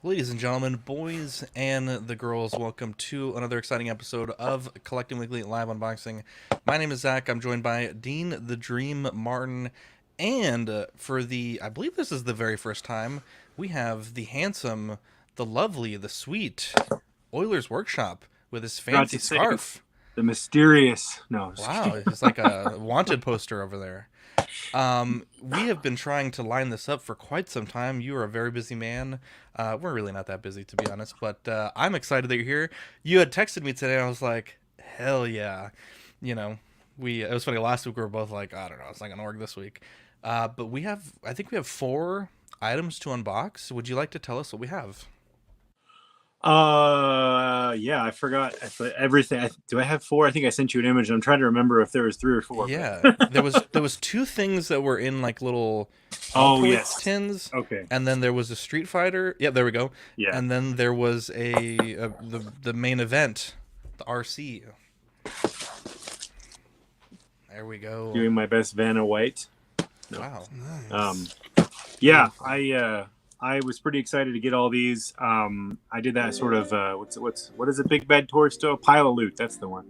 Ladies and gentlemen, boys and the girls, welcome to another exciting episode of Collecting Weekly Live Unboxing. My name is Zach. I'm joined by Dean the Dream Martin. And I believe this is the very first time, we have the handsome, the lovely, the sweet Oilers Workshop with his Forgot fancy to say scarf. the mysterious. No, just Wow, kidding. it's like a wanted poster over there. We have been trying to line this up for quite some time. You are a very busy man. We're really not that busy, to be honest, but I'm excited that you're here. You had texted me today, and I was like, hell yeah. You know, it was funny. Last week we were both like, I don't know, it's not gonna work this week. But I think we have 4 items to unbox. Would you like to tell us what we have? Yeah, I forgot everything. Do I have 4? I think I sent you an image. I'm trying to remember if there was 3 or 4. Yeah, But there was 2 things that were in like little oh Altoids yes, tins, okay, and then there was a Street Fighter. Yeah, there we go. yeah. And then there was the main event, the RC. There we go. Doing my best Vanna White. No. Wow. Um, yeah, I was pretty excited to get all these. I did that sort of what is a big bed tour still? Pile of loot. That's the one.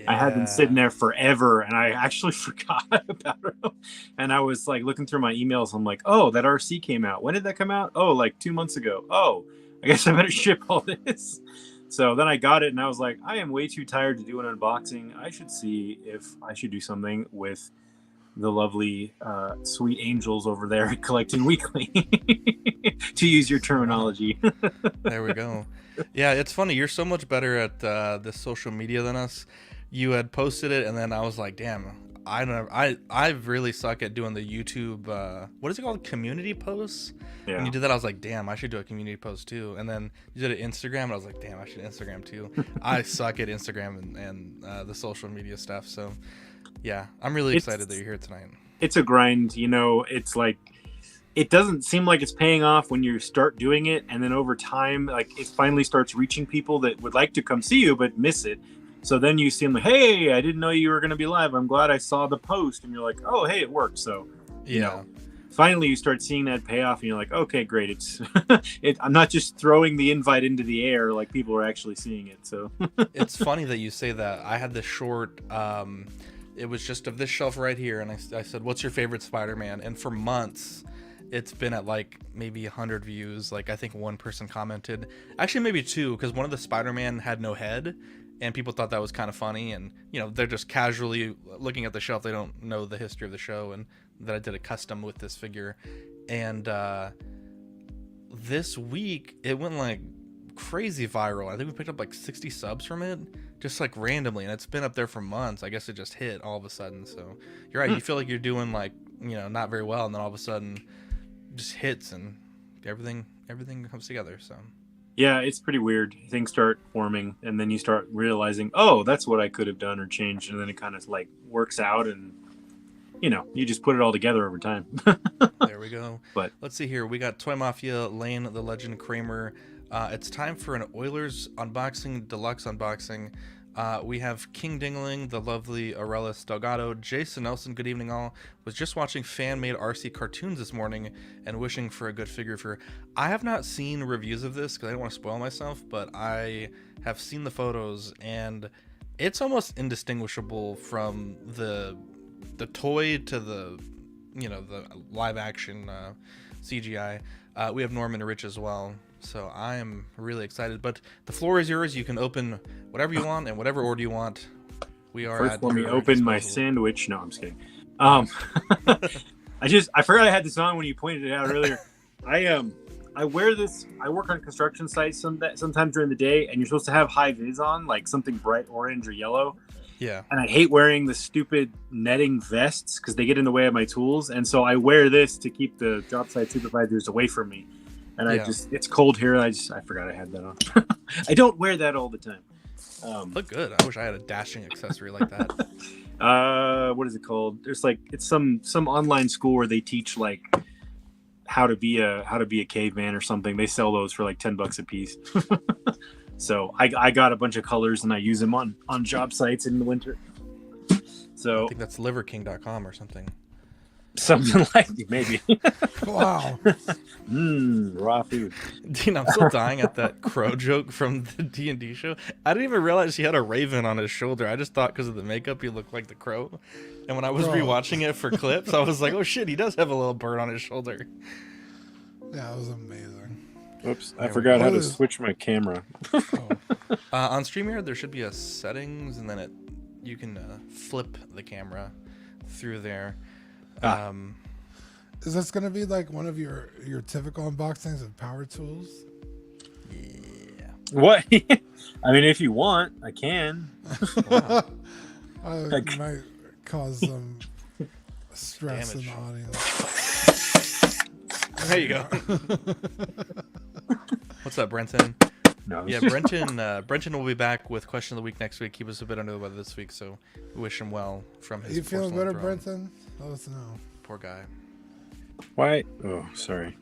I had them sitting there forever, and I actually forgot about them. And I was like looking through my emails. I'm like, oh, that RC came out. When did that come out? Oh, like 2 months ago. Oh, I guess I better ship all this. So then I got it, and I was like, I am way too tired to do an unboxing. I should see if I should do something with the lovely, sweet angels over there collecting weekly, to use your terminology. There we go. Yeah, it's funny. You're so much better at this social media than us. You had posted it, and then I was like, "Damn, I really suck at doing the YouTube. What is it called? Community posts." Yeah. When you did that, I was like, "Damn, I should do a community post too." And then you did it Instagram, and I was like, "Damn, I should Instagram too." I suck at Instagram and the social media stuff. So, yeah, I'm really excited that you're here tonight. It's a grind, it's like it doesn't seem like it's paying off when you start doing it, and then over time, like, it finally starts reaching people that would like to come see you but miss it. So then you seem like, hey, I didn't know you were going to be live. I'm glad I saw the post. And you're like, oh, hey, it worked. So Yeah. Finally you start seeing that payoff, and you're like, okay, great. It's I'm not just throwing the invite into the air, like, people are actually seeing it. So It's funny that you say that. I had this short. It was just of this shelf right here, and I said, "What's your favorite Spider-Man?" And for months, it's been at like maybe 100 views. Like, I think one person commented, actually maybe 2, because one of the Spider-Man had no head, and people thought that was kind of funny. And they're just casually looking at the shelf. They don't know the history of the show, and that I did a custom with this figure. And this week it went like crazy viral. I think we picked up like 60 subs from it, just like randomly, and it's been up there for months. I guess it just hit all of a sudden. So you're right. You feel like you're doing like not very well, and then all of a sudden just hits, and everything comes together. So yeah, it's pretty weird. Things start forming, and then you start realizing, oh, that's what I could have done or changed, and then it kind of like works out, and you just put it all together over time. there we go. But Let's see here. We got Toy Mafia, Lane the Legend, Kramer. It's time for an Oilers unboxing, deluxe unboxing. We have King Dingling, the lovely Aurelis Delgado, Jason Nelson. Good evening, all. Was just watching fan-made RC cartoons this morning and wishing for a good figure for. I have not seen reviews of this because I don't want to spoil myself, but I have seen the photos, and it's almost indistinguishable from the toy to the the live action CGI. We have Norman Rich as well. So I am really excited, but the floor is yours. You can open whatever you want and whatever order you want. We are first, at let me your open my disposal. sandwich. No, I'm just kidding. I forgot I had this on when you pointed it out earlier. I wear this. I work on construction sites sometimes during the day, and you're supposed to have high vis on, like something bright orange or yellow. Yeah. And I hate wearing the stupid netting vests because they get in the way of my tools, and so I wear this to keep the job site supervisors away from me. And it's cold here. I forgot I had that on. I don't wear that all the time. Look good. I wish I had a dashing accessory like that. What is it called? There's like, it's some online school where they teach like how to be a caveman or something. They sell those for like $10 a piece. So I got a bunch of colors, and I use them on job sites in the winter. So I think that's liverking.com or something. Something like maybe. Wow. Raw food. Dean, I'm still dying at that crow joke from the D&D show. I didn't even realize he had a raven on his shoulder. I just thought because of the makeup he looked like the crow. And when I was rewatching it for clips, I was like, oh shit, he does have a little bird on his shoulder. Yeah, it was amazing. Oops, I forgot how to switch my camera. On StreamYard, there should be a settings, and then you can flip the camera through there. Is this going to be like one of your typical unboxings of power tools? Yeah. What? I mean, if you want, I can. Wow. It might cause some stress in the audience. There you go. What's up, Brenton? No. Yeah, Brenton will be back with question of the week next week. He was a bit under the weather this week, so we wish him well from his. You feeling better, throne. Brenton? Let us know. Poor guy. Why? Oh, sorry.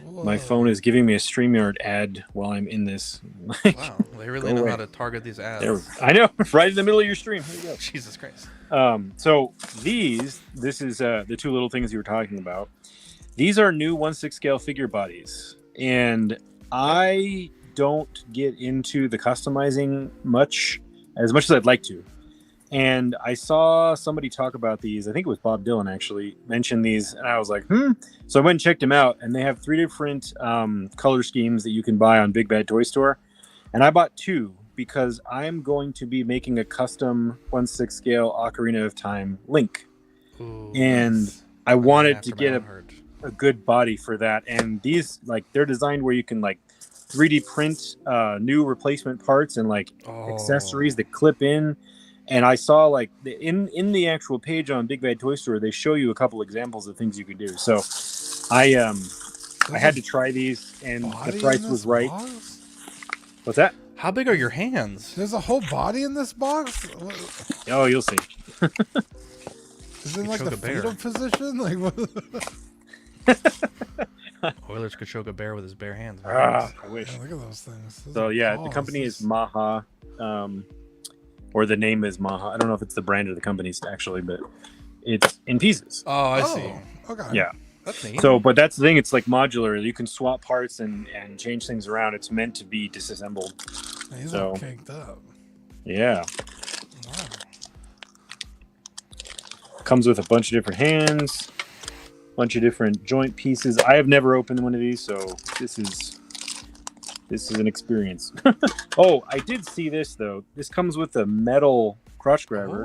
Whoa. My phone is giving me a StreamYard ad while I'm in this. Wow, they really know how to target these ads. I know, right in the middle of your stream. Here you go. Jesus Christ. So this is the two little things you were talking about. These are new 1/6 scale figure bodies, and I don't get into the customizing as much as I'd like to. And I saw somebody talk about these. I think it was Bob Dylan actually mentioned these, and I was like, So I went and checked them out, and they have 3 different color schemes that you can buy on Big Bad Toy Store. And I bought 2 because I'm going to be making a custom 1/6 scale Ocarina of Time Link. Ooh, and nice. I wanted to get a good body for that. And these, like, they're designed where you can like 3D print new replacement parts and like accessories that clip in. And I saw like in the actual page on Big Bad Toy Store, they show you a couple examples of things you could do. So I had to try these, and the price was right. Box? What's that? How big are your hands? There's a whole body in this box? Oh, you'll see. Is it like the fetal position? Like what? Oilers could choke a bear with his bare hands. I wish. Yeah, look at those things. Those So yeah, balls. the company is Maha, or the name is Maha. I don't know if it's the brand of the company actually, but it's in pieces. Oh, I see. Okay. Yeah. That's neat. So, but that's the thing. It's like modular. You can swap parts and change things around. It's meant to be disassembled. He's all caked up. Yeah. Wow. Comes with a bunch of different hands, bunch of different joint pieces. I have never opened one of these, so this is an experience. Oh, I did see this though. This comes with a metal crotch grabber,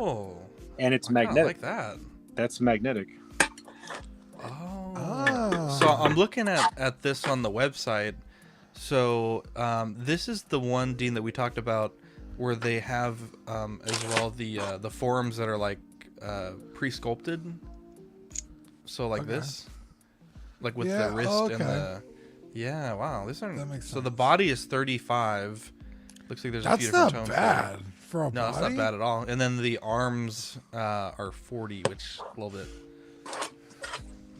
and it's magnetic. Like that. That's magnetic. So I'm looking at this on the website. So this is the one, Dean, that we talked about, where they have as well the forms that are like pre-sculpted. So like this, like with the wrist and the. Yeah, wow. This one. That makes sense. So the body is 35. Looks like there's a few different tones. That's not bad for a body. No, that's not bad at all. And then the arms are 40, which a little bit.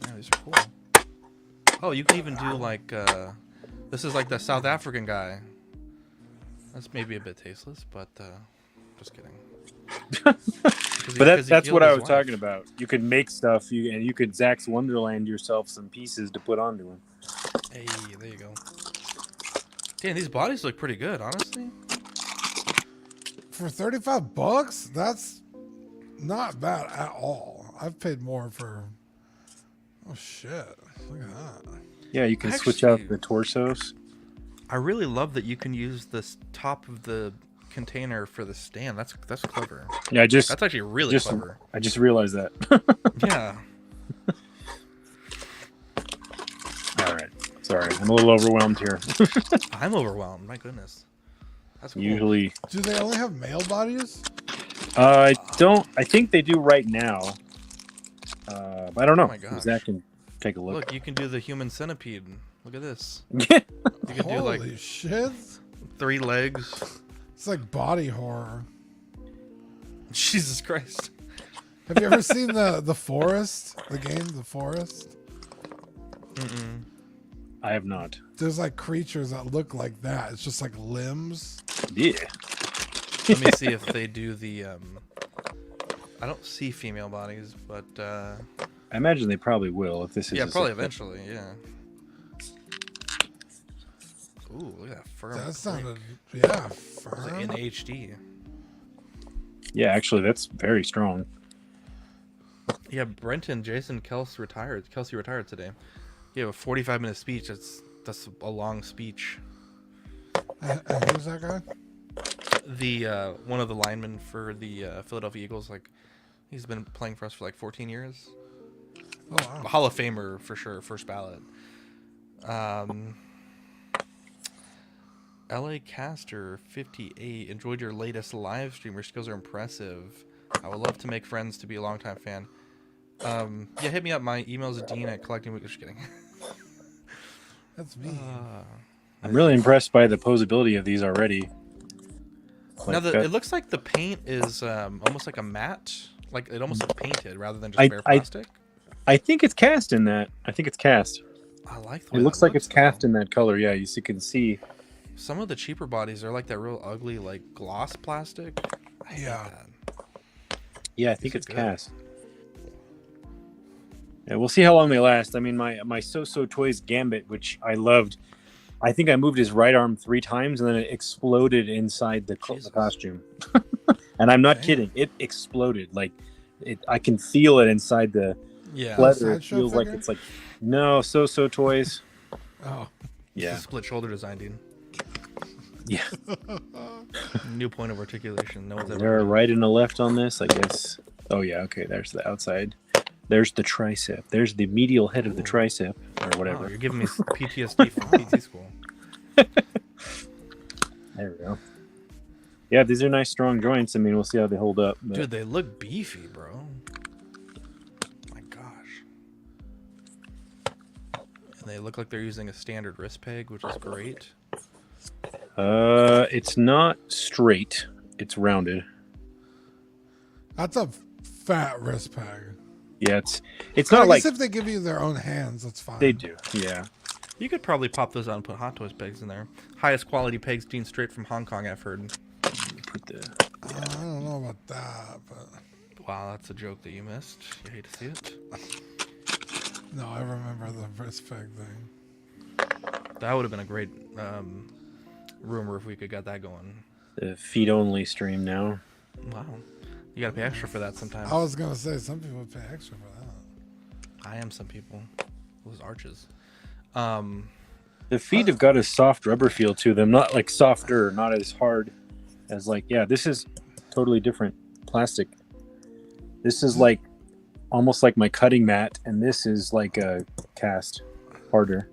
Yeah, these are cool. Oh, you can even do like this is like the South African guy. That's maybe a bit tasteless, but just kidding. But that's what I was talking about. You could make stuff, and you could Zack's Wonderland yourself some pieces to put onto him. Hey, there you go. Damn, these bodies look pretty good, honestly. For $35, that's not bad at all. I've paid more for. Oh shit! Look at that. Yeah, you can switch out the torsos. I really love that you can use this top of the container for the stand. That's clever. Yeah, that's actually really clever. I just realized that. Yeah. All right. Sorry, I'm a little overwhelmed here. I'm overwhelmed. My goodness. That's cool. Usually. Do they only have male bodies? I think they do right now. But I don't know. Oh my gosh. Zach can take a look. Look, you can do the human centipede. Look at this. Yeah. You can do like Holy shit! 3 legs. It's like body horror. Jesus Christ. Have you ever seen the Forest? The game, The Forest? Mm-mm. I have not. There's like creatures that look like that. It's just like limbs. Yeah. Let me see if they do the I don't see female bodies, but I imagine they probably will if this is. Yeah, probably eventually. Yeah. Ooh, look at that firm. That sounded, click. yeah, It's firm. like in HD. Yeah, actually, that's very strong. Yeah, Brenton Jason Kelsey retired today. He had a 45-minute speech. That's a long speech. And who's that guy? The one of the linemen for the Philadelphia Eagles. Like, he's been playing for us for like 14 years. Oh wow. A Hall of Famer for sure, first ballot. LA Caster 58 enjoyed your latest live stream. Your skills are impressive. I would love to make friends to be a longtime fan. Yeah, hit me up. My email is dean@collecting. Just kidding. That's me. I'm really impressed by the posability of these already. Now Like, it looks like the paint is almost like a matte. Like it almost looks painted rather than just bare plastic. I think it's cast in that. I think it's cast. I like the way It looks that like it's cast in that color. Yeah, you can see. Some of the cheaper bodies are like that real ugly, like gloss plastic. I hate Yeah. that. Yeah, I think These are it's good. cast. Yeah, we'll see how long they last. I mean, my So Toys Gambit, which I loved, I think I moved his right arm 3 times and then it exploded inside the Jesus. costume. And I'm not Damn. kidding. It exploded. Like, I can feel it inside the Yeah. leather. It Sideshow feels like figure? it's like, no, So Toys. Oh. It's Yeah. a split shoulder design, dude. Yeah. New point of articulation. No one's Is ever. there a right and a left on this? I guess. Oh, yeah. Okay. There's the outside. There's the tricep. There's the medial head of the tricep, or whatever. Wow, you're giving me PTSD from PT school. There we go. Yeah, these are nice, strong joints. I mean, we'll see how they hold up. But Dude, they look beefy, bro. My gosh. And they look like they're using a standard wrist peg, which is great. it's not straight. It's rounded. That's a fat wrist peg. Yeah, it's I not guess like if they give you their own hands, that's fine. they do. Yeah. You could probably pop those out and put Hot Toys pegs in there. Highest quality pegs, Dean, straight from Hong Kong, I've heard. Put the. I don't know about that, but Wow, that's a joke that you missed. You hate to see it. no, I remember the wrist peg thing. That would have been a great rumor if we could get that going. The feet only stream now. Wow. You gotta pay extra for that sometimes. I was gonna say some people would pay extra for that. I am some people. Those arches. The feet have got a soft rubber feel to them, not like softer, not as hard as like, yeah, this is totally different plastic. This is like almost like my cutting mat, and this is like a cast harder.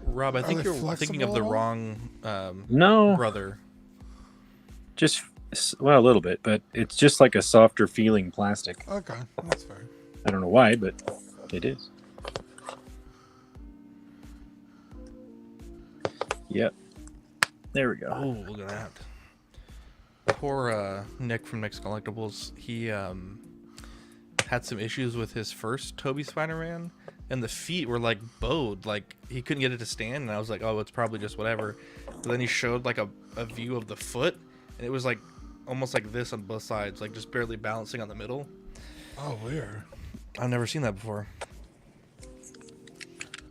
Rob, I Are think they you're thinking of the flexible wrong No, brother. just, well, a little bit, but it's just like a softer feeling plastic. Okay, that's fair. I don't know why, but it is. Yep. There we go. Oh, look at that. Poor Nick from Nick's Collectibles. He had some issues with his first Toby Spider-Man, and the feet were like bowed. Like, he couldn't get it to stand, and I was like, oh, it's probably just whatever. But then he showed like a view of the foot, and it was like almost like this on both sides, like just barely balancing on the middle. Oh, weird. I've never seen that before.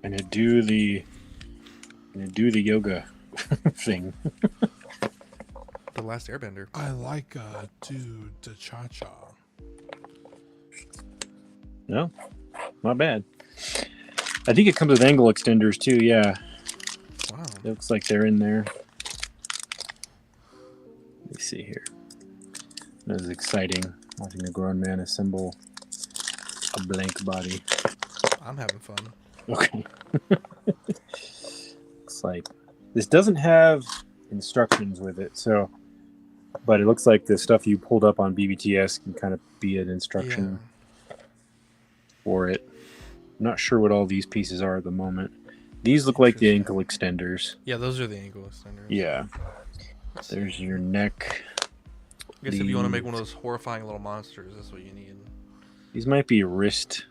I'm gonna do the yoga thing. The Last Airbender. I like dude the cha cha. No, not bad. I think it comes with angle extenders too. Yeah, Wow. it looks like they're in there. Let me see here. That was exciting watching a grown man assemble a blank body. I'm having fun. Okay. Looks like this doesn't have instructions with it, so, but it looks like the stuff you pulled up on BBTS can kind of be an instruction for it. I'm not sure what all these pieces are at the moment. These look like the ankle extenders. Yeah, those are the ankle extenders. Yeah. There's your neck. I guess if you want to make one of those horrifying little monsters, that's what you need. These might be wrist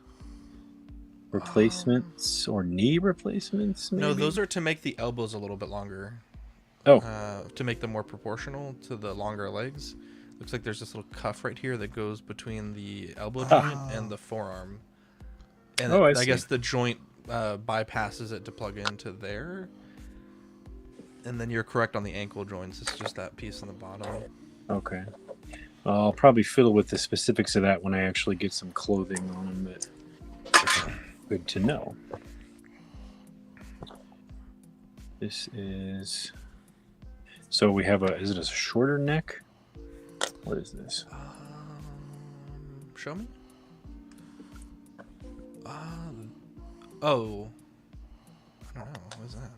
replacements or knee replacements, maybe? No, those are to make the elbows a little bit longer. Oh. To make them more proportional to the longer legs. Looks like there's this little cuff right here that goes between the elbow joint and the forearm. and Oh, I I see. guess the joint bypasses it to plug into there. And then you're correct on the ankle joints. It's just that piece in the bottom. Okay. I'll probably fiddle with the specifics of that when I actually get some clothing on them, but good to know. This is... So we have a... Is it a shorter neck? What is this? Show me. Oh. I don't know. What is that?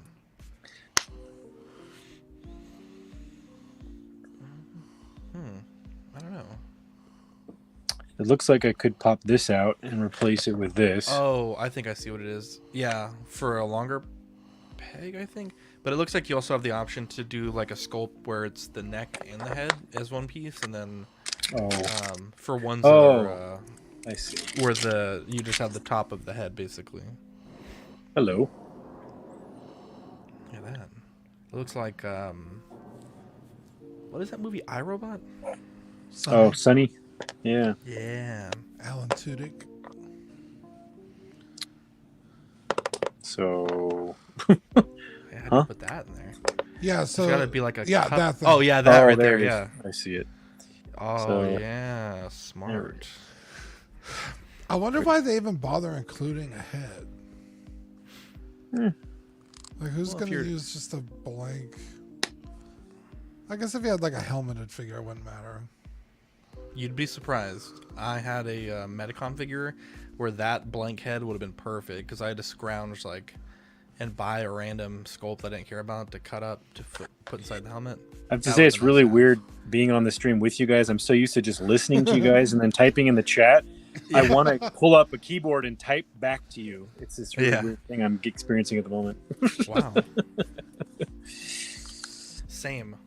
I don't know. It looks like I could pop this out and replace it with this. Oh, I think I see what it is. Yeah, for a longer peg, I think. But it looks like you also have the option to do like a sculpt where it's the neck and the head as one piece, and then for ones that are I see. where you just have the top of the head basically. Hello. Look at that. It looks like what is that movie, iRobot? Sunny. Oh, Sunny. Yeah. Yeah. Alan Tudyk. So. Yeah, how do you put that in there? Yeah, so It's gotta be like a yeah, cup. that thing. Oh yeah, that right there. it is. Yeah. I see it. Oh So- yeah, smart. I wonder why they even bother including a head. Like, who's Well, if gonna you're- use just a blank? I guess if you had like a helmeted figure, it wouldn't matter. You'd be surprised. I had a Medicom figure where that blank head would have been perfect because I had to scrounge and buy a random sculpt I didn't care about to cut up to put inside the helmet. I have to That say, would've it's been really nice to have. weird being on the stream with you guys. I'm so used to just listening to you guys and then typing in the chat. I want to pull up a keyboard and type back to you. It's this really weird thing I'm experiencing at the moment. Wow. Same.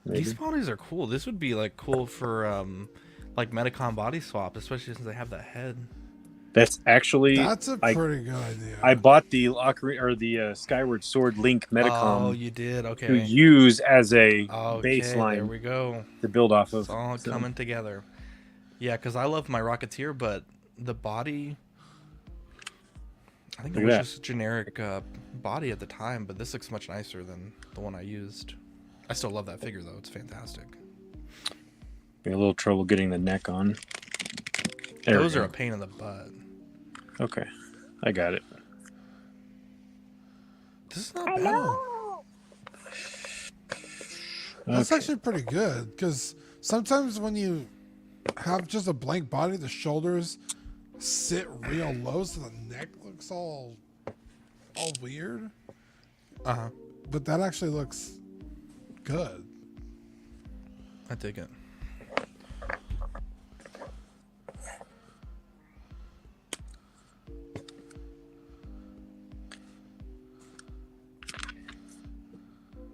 Maybe. These bodies are cool. This would be like cool for like Medicom body swap, especially since they have that head. That's actually... That's a pretty good idea. I bought the Skyward Sword Link Oh, Medicom you did? Okay. to use as a Okay, baseline there we go. to build off of. It's all So, coming together. Yeah, because I love my Rocketeer, but the body... I think it Look was at just a generic body at the time, but this looks much nicer than the one I used. I still love that figure, though. It's fantastic. be a little trouble getting the neck on. There we Those are go. a pain in the butt. Okay, I got it. This is not bad. That's Okay. actually pretty good because sometimes when you have just a blank body, the shoulders sit real low, so the neck looks all weird. Uh-huh. But that actually looks good. I dig it.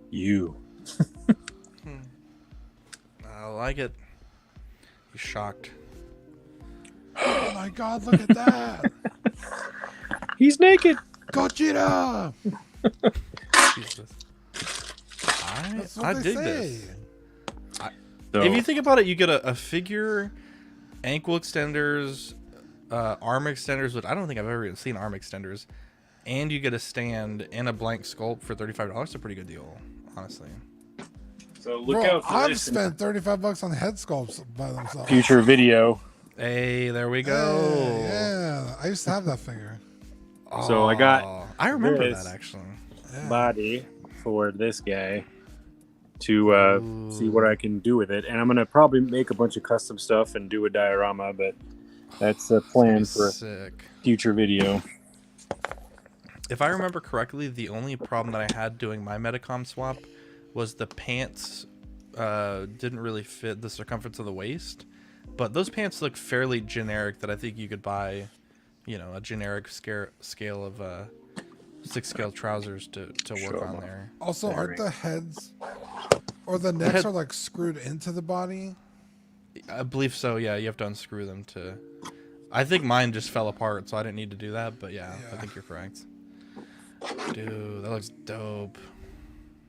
You. I like it. He's shocked. Oh my god, look at that! He's naked. Gojira! Jesus. That's what I they dig say. this. So, If you think about it, you get a figure, ankle extenders, arm extenders, which I don't think I've ever even seen arm extenders, and you get a stand and a blank sculpt for $35. It's a pretty good deal, honestly. so look Bro, out for I've this in spent $35 on head sculpts by themselves. future video. Hey, there we go. Yeah, I used to have that figure. So I got Aw, I remember this. that actually. Yeah. Body for this guy to see what I can do with it, and I'm gonna probably make a bunch of custom stuff and do a diorama, but that's a plan for a Sick. future video. If I remember correctly, the only problem that I had doing my Medicom swap was the pants didn't really fit the circumference of the waist. But those pants look fairly generic that I think you could buy, you know, a generic scale of 6-scale trousers to work on there. Also, Very aren't the heads or the necks head- are like screwed into the body? I believe so, yeah. You have to unscrew them to... I think mine just fell apart, so I didn't need to do that. But yeah, I Yeah. think you're correct. Dude, that looks dope.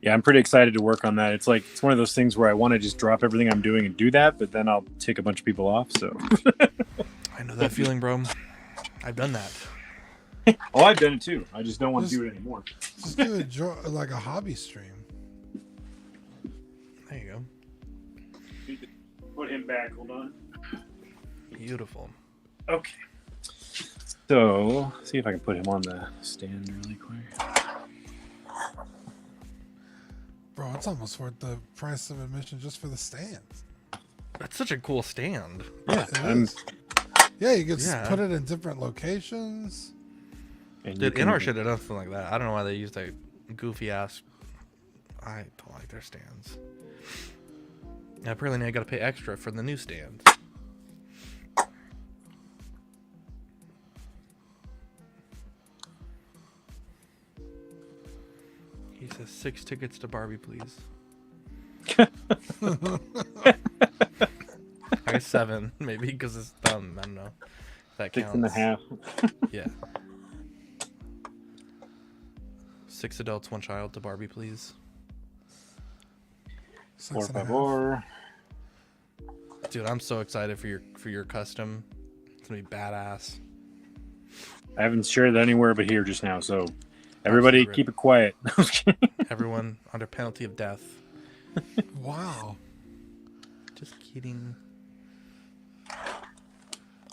Yeah, I'm pretty excited to work on that. It's one of those things where I want to just drop everything I'm doing and do that, but then I'll take a bunch of people off. So I know that feeling, bro. I've done that. oh, I've done it too. I just don't want to do it anymore. Just do it like a hobby stream. There you go. Put him back. Hold on. Beautiful. Okay. So, see if I can put him on the stand really quick. Bro, it's almost worth the price of admission just for the stands. That's such a cool stand. Yeah, it is. Yeah, you could Yeah. put it in different locations. And Dude, Inor should have done something like that. I don't know why they used that goofy ass. I don't like their stands. And apparently now you got to pay extra for the new stand. He says 6 tickets to Barbie, please. I guess 7, maybe, because it's dumb. I don't know. That counts. 6.5. Yeah. 6 adults, 1 child to Barbie, please. 4 6.5. favor. Dude, I'm so excited for your custom. It's gonna be badass. I haven't shared that anywhere but here just now, so everybody secret. keep it quiet. Everyone under penalty of death. Wow. Just kidding.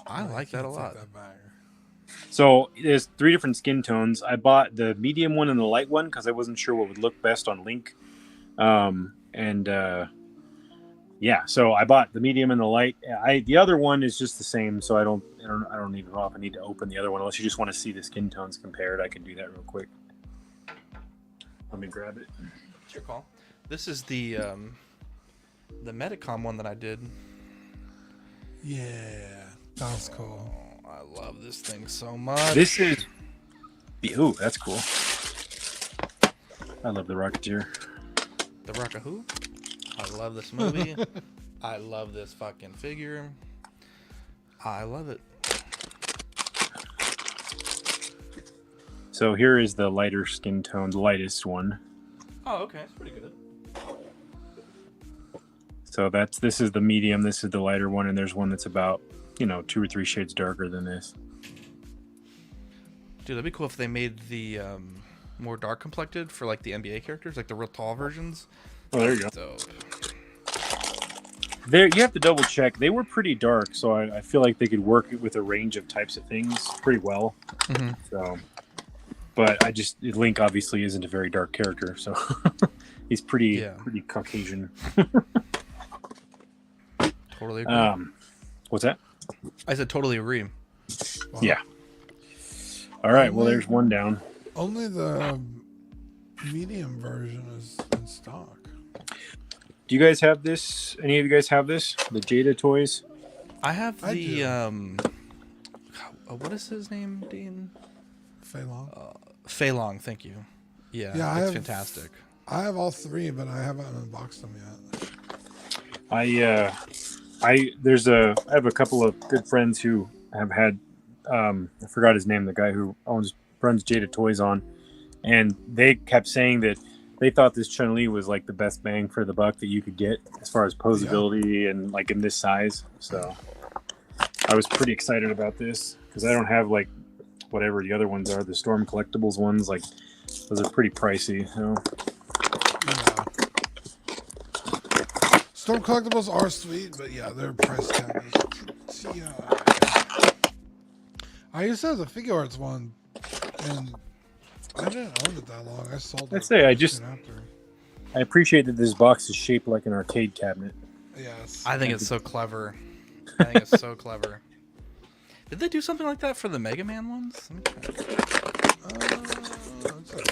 I No, you like that a can't take lot. that back. So there's 3 different skin tones. I bought the medium one and the light one because I wasn't sure what would look best on Link. Yeah, so I bought the medium and the light. The other one is just the same, so I don't need it off. I need to open the other one unless you just want to see the skin tones compared. I can do that real quick. Let me grab it. It's your call. This is the Medicom one that I did. Yeah, that was cool. Oh, I love this thing so much. This is. Ooh, that's cool. I love the Rocketeer. The Rock of Who? I love this movie. I love this fucking figure. I love it. So here is the lighter skin tone, the lightest one. Oh, okay. It's pretty good. So this is the medium, this is the lighter one, and there's one that's about, 2 or 3 shades darker than this. Dude, that'd be cool if they made the more dark complected for like the NBA characters, like the real tall versions. Oh, there you go. Dope. There, you have to double check. They were pretty dark, so I feel like they could work with a range of types of things pretty well. Mm-hmm. So, but Link obviously isn't a very dark character, so he's pretty Caucasian. Totally agree. What's that? I said totally agree. Wow. Yeah. All right. Well, there's one down. Only the medium version is in stock. Do you guys have this? Any of you guys have this? The Jada toys? I have I the do. what is his name, Dean? Fei Long. Fei Long, thank you. Yeah, Yeah, it's fantastic. I have all 3, but I haven't unboxed them yet. I have a couple of good friends who have had I forgot his name, the guy who runs Jada Toys on, and they kept saying that they thought this Chun-Li was like the best bang for the buck that you could get as far as posability and like in this size. So I was pretty excited about this because I don't have like whatever the other ones are, the Storm Collectibles ones. Like those are pretty pricey. So. Yeah. Storm Collectibles are sweet, but yeah, their price tag is pretty high. I used to have the Figure Arts one, and I didn't own it that long. I sold it. After. I appreciate that this box is shaped like an arcade cabinet. Yes. I think it's so clever. I think it's so clever. Did they do something like that for the Mega Man ones? Let me check. That's a good question, actually.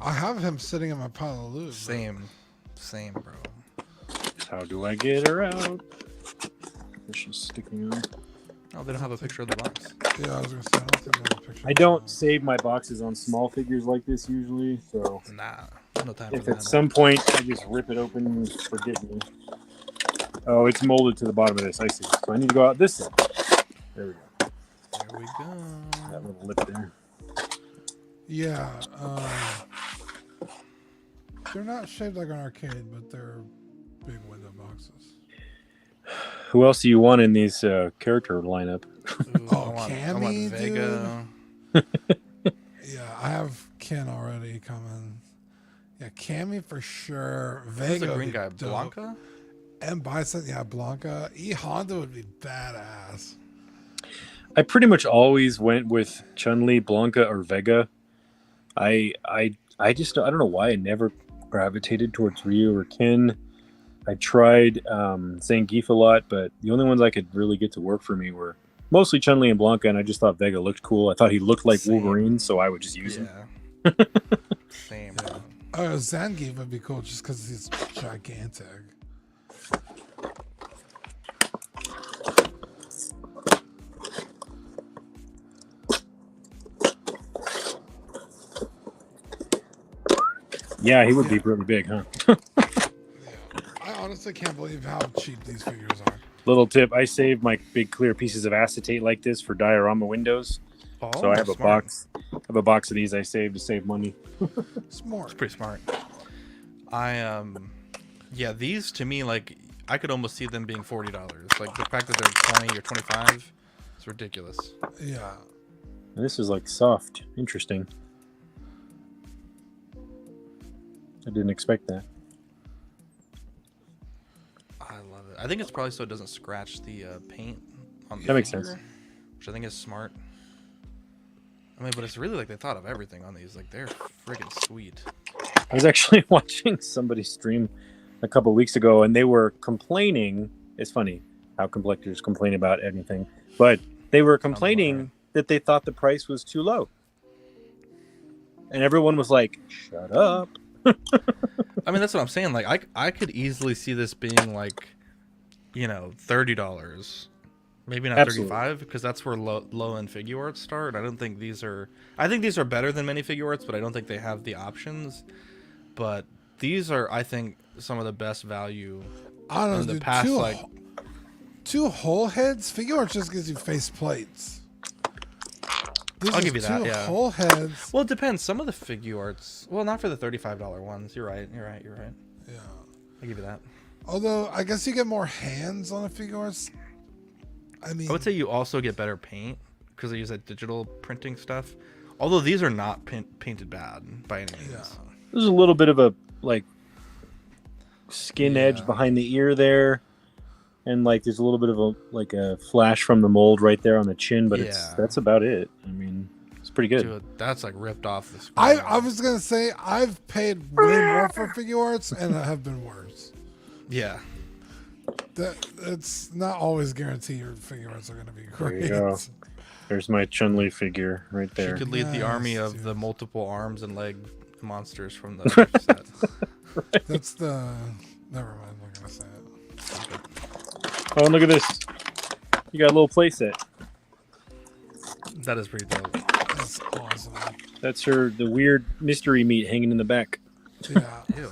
I have him sitting in my pile of loot. Same, bro. How do I get her out? She's sticking on. Oh, they don't have a picture of the box. Yeah, I was gonna say I don't think I have a picture. I don't save my boxes on small figures like this usually, so Nah, no time if for at that. some point I just rip it open and forget me. Oh, it's molded to the bottom of this. I see. So I need to go out this side. There we go. There we go. That little lip there. Yeah. They're not shaped like an arcade, but they're big window boxes. Who else do you want in these character lineup? Ooh, Oh, I want Cammy, Vega. Yeah, I have Ken already coming. Yeah, Cammy for sure. Who's Vega the would green be guy? dope. Blanca? And Bison, yeah, Blanca. E Honda would be badass. I pretty much always went with Chun-Li, Blanca, or Vega. I just I don't know why I never gravitated towards Ryu or Ken. I tried Zangief a lot, but the only ones I could really get to work for me were mostly Chun-Li and Blanca, and I just thought Vega looked cool. I thought he looked like Same. Wolverine, so I would just use him. Same. Zangief would be cool just because he's gigantic. Yeah, he would be really big, huh? I honestly can't believe how cheap these figures are. Little tip, I save my big clear pieces of acetate like this for diorama windows. Oh, So I have a smart. box. I have a box of these I saved to save money. Smart. It's pretty smart. Yeah, these to me, like, I could almost see them being $40. Like, the fact that they're 20 or 25, it's ridiculous. Yeah. And this is like soft. Interesting. I didn't expect that. I love it. I think it's probably so it doesn't scratch the paint on the That makes figure, sense. which I think is smart. I mean, but it's really like they thought of everything on these. Like, they're friggin' sweet. I was actually watching somebody stream a couple weeks ago, and they were complaining. It's funny how collectors complain about anything, but they were complaining that they thought the price was too low. And everyone was like, shut up. I mean, that's what I'm saying. Like, I could easily see this being like, you know, $30. Maybe not Absolutely. 35, because that's where low end figure arts start. I don't think these are. I think these are better than many figure arts, but I don't think they have the options. But these are, I think, some of the best value I don't know, in the dude. past. Two whole heads? Figure art just gives you face plates. This I'll is give you that, two yeah. whole heads. Well, it depends. Some of the figure arts. Well, not for the $35 ones. You're right. You're right. Yeah. I'll give you that. Although, I guess you get more hands on the figure arts. I mean, I would say you also get better paint because they use that digital printing stuff. Although these are not painted bad by any means. yeah. There's a little bit of a like skin edge behind the ear there, and like there's a little bit of a like a flash from the mold right there on the chin, but that's about it. I mean, it's pretty good. Dude, that's like ripped off the screen. I was going to say, I've paid way more for figure arts and I have been worse. Yeah. It's not always guaranteed your figure arts are going to be There great. you go. There's my Chun-Li figure right She there. could lead the Nice, army of dude. the multiple arms and leg monsters from the set. That's the. Never mind. I'm not going to say it. Oh, and look at this. You got a little playset. That is pretty dope. That's awesome. That's the weird mystery meat hanging in the back. Yeah. Ew.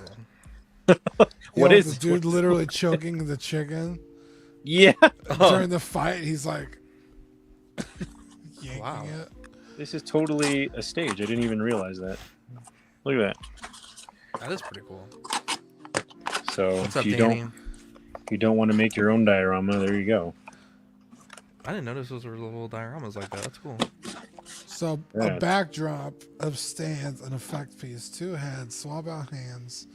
What Yo, is the dude literally choking the chicken Yeah. during the fight? He's like yanking Wow. it. This is totally a stage. I didn't even realize that. Look at that. That is pretty cool. So What's if up, you Danny? don't want to make your own diorama, there you go. I didn't notice those were little dioramas like that. That's cool. So Yeah. a backdrop of stands, an effect piece, two heads, swap out hands,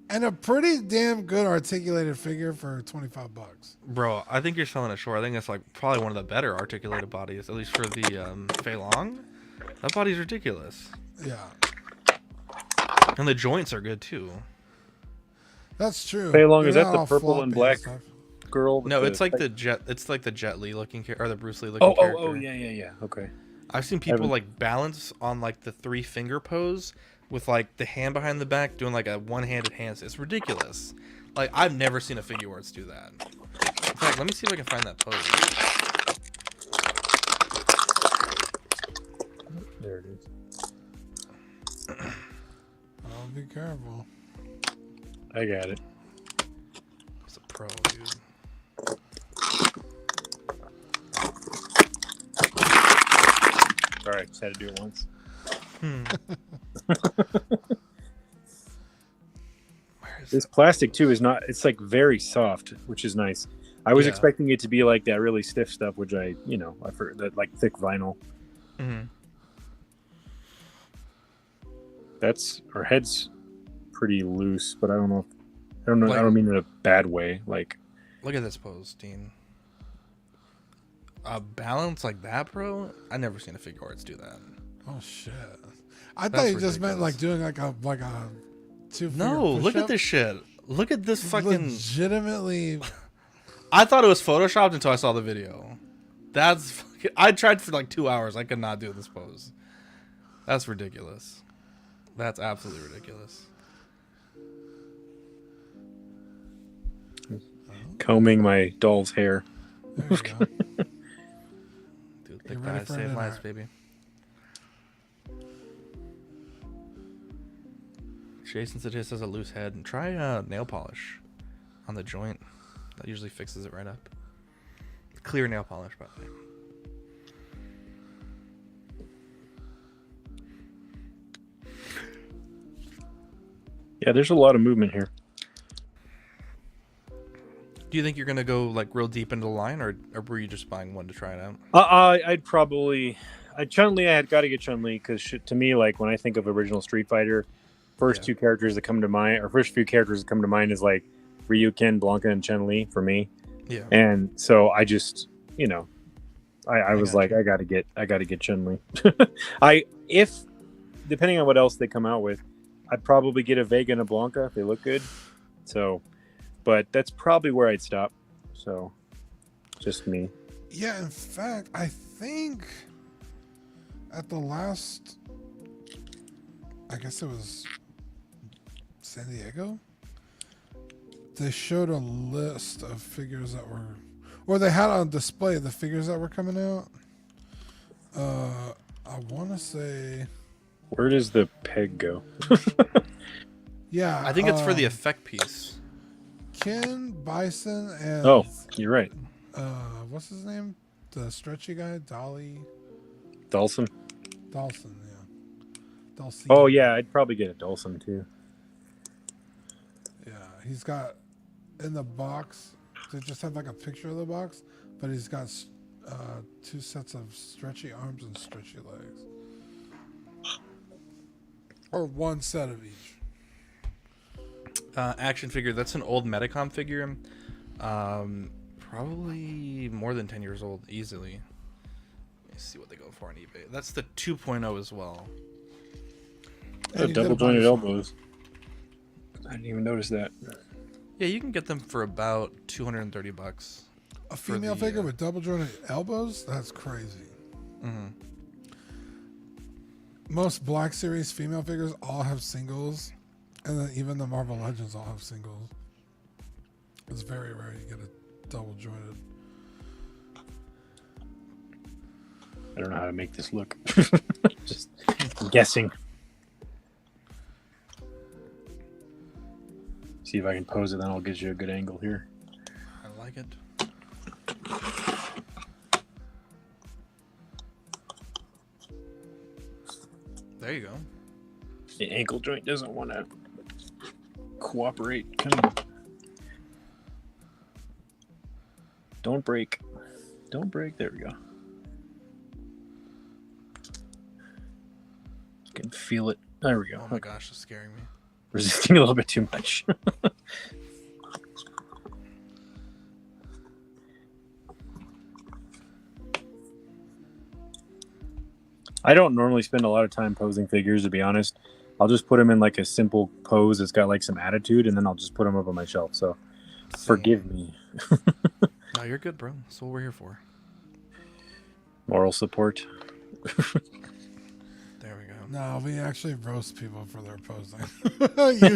and a pretty damn good articulated figure for $25. Bro, I think you're selling it short. I think it's like probably one of the better articulated bodies, at least for the Fei Long. That body's ridiculous. Yeah, And the joints are good too. that's true. Fei Long, They're is that not the all purple floppy and black stuff. girl? with No, the- it's like the Jet Li looking character, or the Bruce Lee looking Oh, character. oh, yeah. Okay. I've seen people Haven't- like balance on like the 3-finger pose with like the hand behind the back doing like a one-handed hand. It's ridiculous. Like, I've never seen a figure arts do that. In fact, let me see if I can find that pose. There it is. Oh, be careful. I got it. It's a pro, dude. Sorry, I just had to do it once. This plastic too is not. It's like very soft, which is nice. I was expecting it to be like that really stiff stuff, which I that like thick vinyl. Mm-hmm. That's our head's pretty loose, but I don't know. I don't mean in a bad way. Like, look at this pose, Dean. A balance like that, bro. I never seen a figure arts do that. Oh shit! I thought you just meant like doing like a two. No, look at this shit. Look at this fucking. Legitimately. I thought it was photoshopped until I saw the video. That's fucking... I tried for like 2 hours. I could not do this pose. That's ridiculous. That's absolutely ridiculous. Combing my doll's hair. There you go. Dude, thick thighs save lives, baby. Jason suggests has a loose head. And try nail polish on the joint. That usually fixes it right up. Clear nail polish, by the way. Yeah, there's a lot of movement here. Do you think you're gonna go like real deep into the line, or were you just buying one to try it out? I'd probably, Chun-Li. I had got to get Chun-Li because to me, like when I think of original Street Fighter, first few characters that come to mind is like Ryu, Ken, Blanca, and Chun-Li for me. Yeah. And so I just, I was like, I gotta get Chun-Li. If depending on what else they come out with, I'd probably get a Vega and a Blanca if they look good. So, but that's probably where I'd stop. So, just me. Yeah, in fact, I think at the last, I guess it was San Diego, they showed a list of figures that were, or they had on display the figures that were coming out. I want to say, where does the peg go? Yeah, I think it's for the effect piece. Ken, Bison, and oh, you're right. What's his name? The stretchy guy, Dawson. Dawson, yeah. Dawson. Oh yeah, I'd probably get a Dawson too. Yeah, he's got in the box. They just have like a picture of the box, but he's got 2 sets of stretchy arms and stretchy legs, or 1 set of each. Action figure. That's an old Metacom figure. Probably more than 10 years old, easily. Let me see what they go for on eBay. That's the 2.0 as well. Double jointed elbows. I didn't even notice that. Yeah, you can get them for about $230. A female figure with double jointed elbows? That's crazy. Mm-hmm. Most Black Series female figures all have singles, and then even the Marvel Legends all have singles. It's very rare you get a double jointed. I don't know how to make this look. Just guessing. See if I can pose it, then I'll get you a good angle here. I like it. There you go. The ankle joint doesn't want to cooperate. Come on. Don't break. Don't break. There we go. You can feel it. There we go. Oh my gosh, it's scaring me. Resisting a little bit too much. I don't normally spend a lot of time posing figures, to be honest. I'll just put them in like a simple pose that's got like some attitude, and then I'll just put them up on my shelf. So forgive me. No, you're good, bro. That's what we're here for. Moral support. There we go. No, we actually roast people for their posing.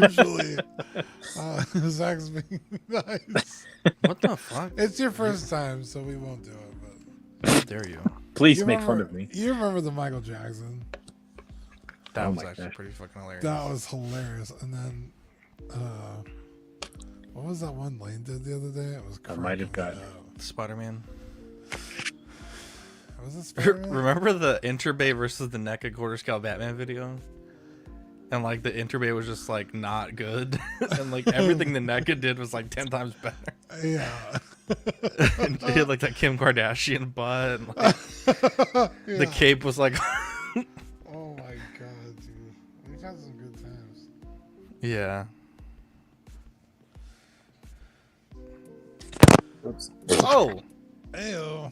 Usually. Zach's being nice. What the fuck? It's your first time, so we won't do it. But How dare you? Please make fun of me. You remember the Michael Jackson? That was actually pretty fucking hilarious. That was hilarious. And then, what was that one Lane did the other day? It was I might have got Spider-Man. Was it Spider-Man? Remember the Interbay versus the NECA quarter scale Batman video? and like the interbay was just like not good, and like everything the NECA did was like 10 times better. Yeah. And they had like that Kim Kardashian butt, and like Yeah. the cape was like, Oh my god, dude. We've had some good times. yeah. Oops. Oh, Ayo.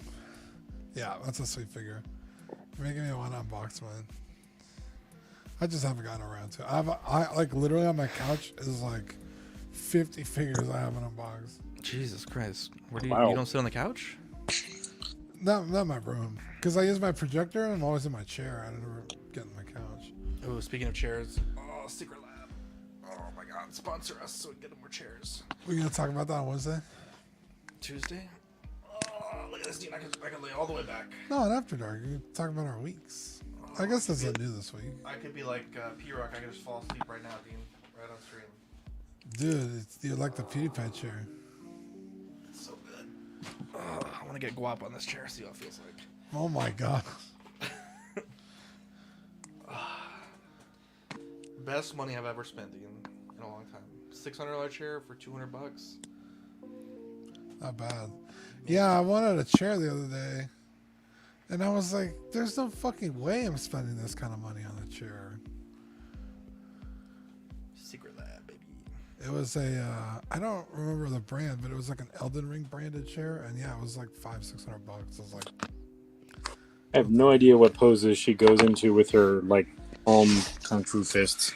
Yeah, that's a sweet figure. You're making me want to unbox one. I just haven't gotten around to it. I like literally on my couch is like 50 figures I haven't unboxed. Jesus Christ! Where do you, Wow. you don't sit on the couch? Not my room, because I use my projector and I'm always in my chair. I never get in my couch. Oh, speaking of chairs, oh, Secret Lab. Oh my God, sponsor us so we can get more chairs. We're gonna talk about that on Wednesday. Tuesday. Oh, look at this, Dean. I can lay all the way back. No, and after dark, you can talk about our weeks. I guess that's new this week, I could be like P-Rock. I could just fall asleep right now, Dean. Right on stream. dude. You're like the PewDiePie chair. It's so good. I want to get guap on this chair. See how it feels like. Oh my god. Best money I've ever spent, Dean, in a long time. $600 chair for $200. Not bad. Yeah, I wanted a chair the other day, and I was like, "There's no fucking way I'm spending this kind of money on a chair." Secret Lab, baby. It was a I don't remember the brand, but it was like an Elden Ring branded chair, and yeah, it was like $500-600. I was like, I have no idea what poses she goes into with her like palm kung fu fists.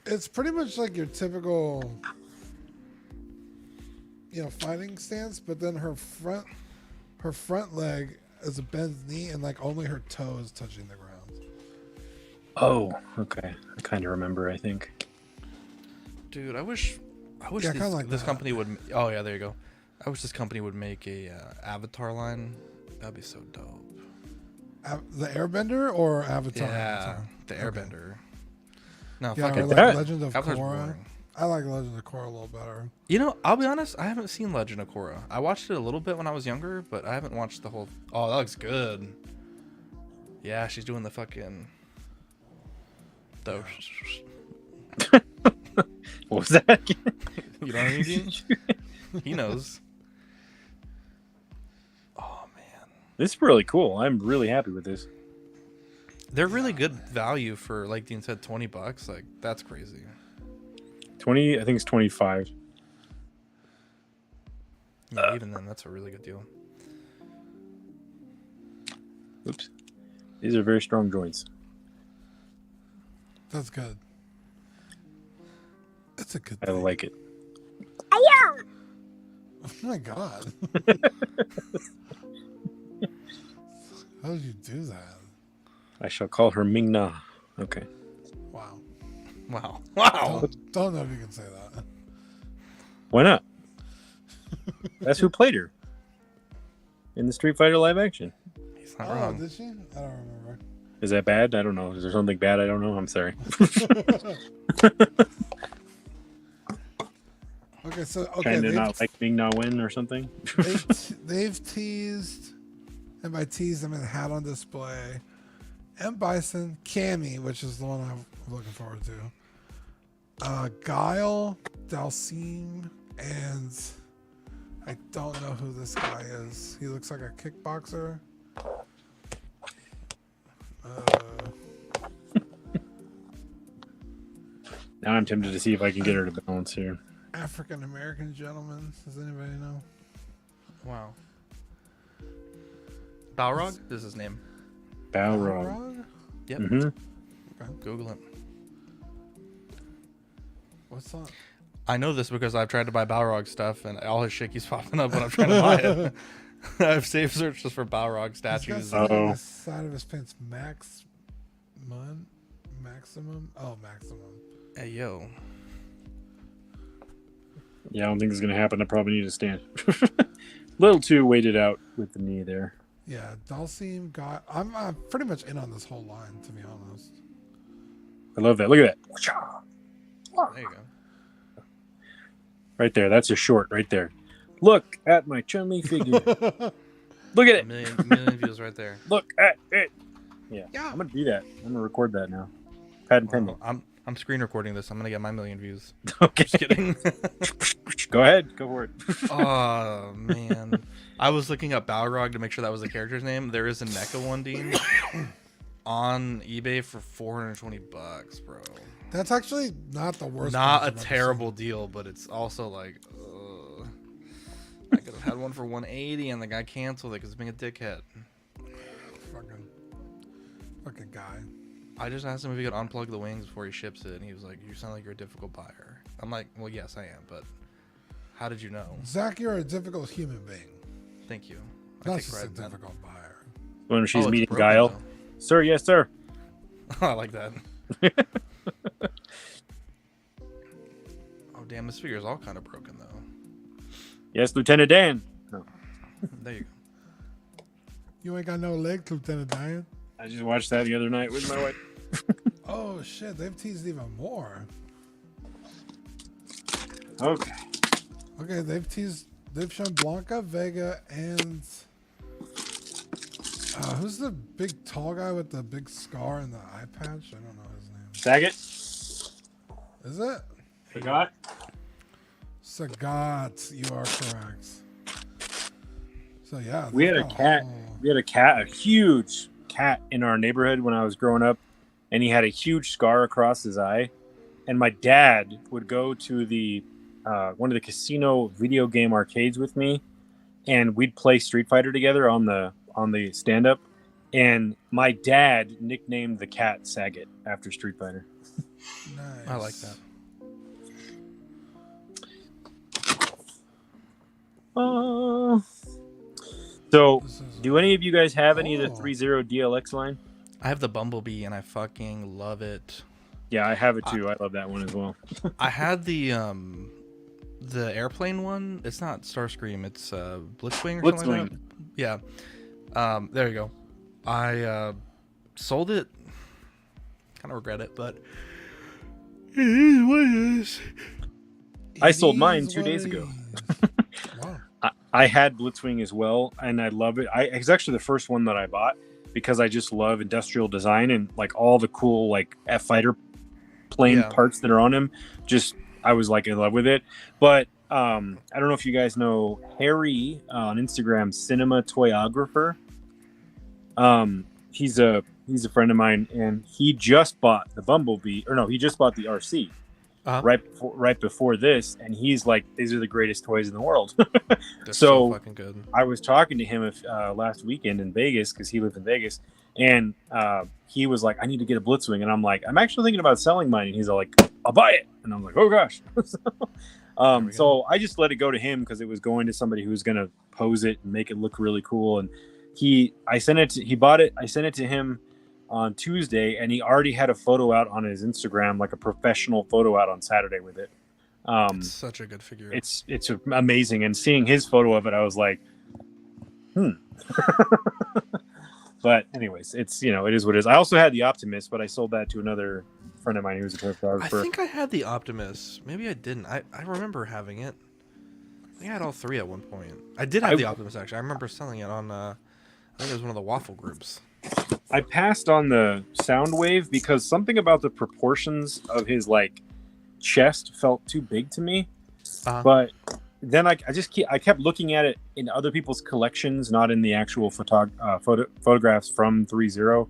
it's pretty much like your typical, fighting stance, but then her front leg is a bent knee, and like only her toe is touching the ground. Oh, okay. I kind of remember. I think. Dude, I wish Yeah, kinda like this that. company would. Oh yeah, there you go. I wish this company would make a Avatar line. That'd be so dope. The Airbender or Avatar? Yeah, the Okay. Airbender. No, Yeah, fuck or it. like that- Legend of Avatar's Korra. boring. I like Legend of Korra a little better. You know, I'll be honest. I haven't seen Legend of Korra. I watched it a little bit when I was younger, but I haven't watched the whole. Oh, that looks good. Yeah, she's doing the fucking. The. What was that? You know what I mean? Dean? He knows. Oh man, This is really cool. I'm really happy with this. they're really good value for, like Dean said, $20. Like that's crazy. 20. I think it's 25. Yeah, even then, that's a really good deal. Oops. These are very strong joints. That's good. That's a good I thing. like it. Oh my god. How did you do that? I shall call her Ming Na. Okay. Wow. Wow. Wow. Don't know if you can say that. Why not? That's who played her in the Street Fighter live action. He's not Oh, wrong. did she? I don't remember. Is that bad? I don't know. Is there something bad? I don't know. I'm sorry. Okay, so Trying to they've, not like Ming Na win or something. they've teased, and by teased I mean had on display, M. Bison, Cammy, which is the one I'm looking forward to, Guile, Dalcine, and I don't know who this guy is. He looks like a kickboxer. Now I'm tempted to see if I can get her to balance here. African American gentleman. Does anybody know? Wow. Balrog? This is his name. Balrog. Balrog? Yep. Mm-hmm. Google it. What's that? I know this because I've tried to buy Balrog stuff, and all his shit keeps popping up when I'm trying to buy it. I've saved searches for Balrog He's statues. got something on Uh-oh. the side of his pants. Maximum. Oh, maximum. Hey, yo. Yeah, I don't think this is going to happen. I probably need to stand. Little too weighted out with the knee there. Yeah, Dalcine got. I'm pretty much in on this whole line, to be honest. I love that. Look at that. There you go. Right there. That's a short right there. Look at my Chun-Li figure. Look at A it. million views right there. Look at it. Yeah. I'm going to do that. I'm going to record that now. Patent pending. I'm screen recording this. I'm gonna get my million views. Okay. Just kidding. Go ahead. Go for it. Oh man, I was looking up Balrog to make sure that was the character's name. There is a NECA 1D on eBay for $420, bro. That's actually not the worst. Not a price I've ever terrible deal, but it's also like, I could have had one for 180, and the guy canceled it because he's being a dickhead. seen. Fucking guy. I just asked him if he could unplug the wings before he ships it, and he was like, "You sound like you're a difficult buyer." I'm like, "Well, yes, I am, but how did you know?" Zach, you're a difficult human being. Thank you. Not take just pride a in that. difficult buyer. When she's it's meeting broken, Guile. though. Sir, yes, sir. I like that. Oh damn, this figure is all kind of broken though. Yes, Lieutenant Dan. No. There you go. You ain't got no legs, Lieutenant Dan. I just watched that the other night with my wife. Oh shit, they've teased even more. Okay. Okay, they've shown Blanca, Vega, and who's the big tall guy with the big scar and the eye patch? I don't know his name. Saget. Is it? Forgot. Sagat, you are correct. So yeah, We had a cat. We had a huge cat in our neighborhood when I was growing up, and he had a huge scar across his eye. And my dad would go to the one of the casino video game arcades with me, and we'd play Street Fighter together on the stand up. And my dad nicknamed the cat Saget after Street Fighter. Nice. I like that. So, This is- do any of you guys have any of the Oh. 3.0 DLX line? I have the Bumblebee and I fucking love it. Yeah, I have it too. I love that one as well. I had the airplane one. It's not Starscream. It's Blitzwing or something like that. Yeah. There you go. I sold it. Kind of regret it, but it is what it is. I sold mine is 2 what days it ago. is. Wow. I had Blitzwing as well, and I love it. It's actually the first one that I bought because I just love industrial design and like all the cool like F fighter plane parts that are on him. Just I was like in love with it. But I don't know if you guys know Harry on Instagram, Cinema Toyographer. He's a friend of mine, and he just bought the Bumblebee, or no, he just bought the RC. Right before this, and he's like, these are the greatest toys in the world. They're so fucking good. I was talking to him last weekend in Vegas because he lived in Vegas, and he was like, I need to get a Blitzwing, and I'm like, I'm actually thinking about selling mine, and he's all like, I'll buy it, and I'm like, oh gosh. So I just let it go to him because it was going to somebody who was going to pose it and make it look really cool, and he bought it. I sent it to him on Tuesday, and he already had a photo out on his Instagram, like a professional photo out on Saturday with it. It's such a good figure. It's amazing, and seeing his photo of it, I was like, But anyways, it's it is what it is. I also had the Optimus, but I sold that to another friend of mine who was a toy I photographer. think I had the Optimus. Maybe I didn't. I remember having it. I think I had all three at one point. I did have the Optimus, actually. I remember selling it on, I think it was one of the waffle groups. I passed on the Soundwave because something about the proportions of his like chest felt too big to me. But then I kept looking at it in other people's collections, not in the actual photographs from 3.0.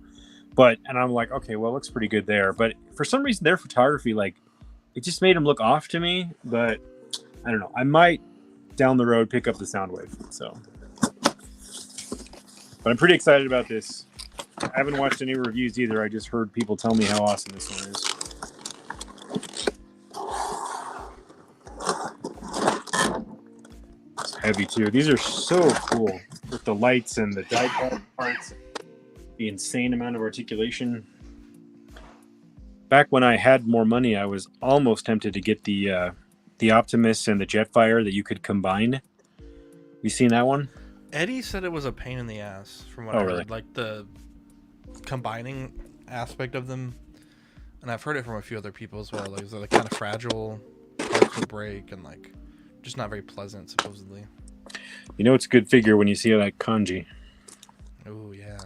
And I'm like, okay, well, it looks pretty good there. But for some reason, their photography, like, it just made him look off to me. But I don't know. I might down the road pick up the Soundwave. So, but I'm pretty excited about this. I haven't watched any reviews either. I just heard people tell me how awesome this one is. It's heavy too. These are so cool with the lights and the die-cut parts, the insane amount of articulation. Back when I had more money, I was almost tempted to get the Optimus and the Jetfire that you could combine. You seen that one? Eddie said it was a pain in the ass from what I heard. Really? Like the combining aspect of them. And I've heard it from a few other people as well. Like they're kind of fragile, parts will break, and like just not very pleasant, supposedly. You know it's a good figure when you see like kanji. Oh yeah.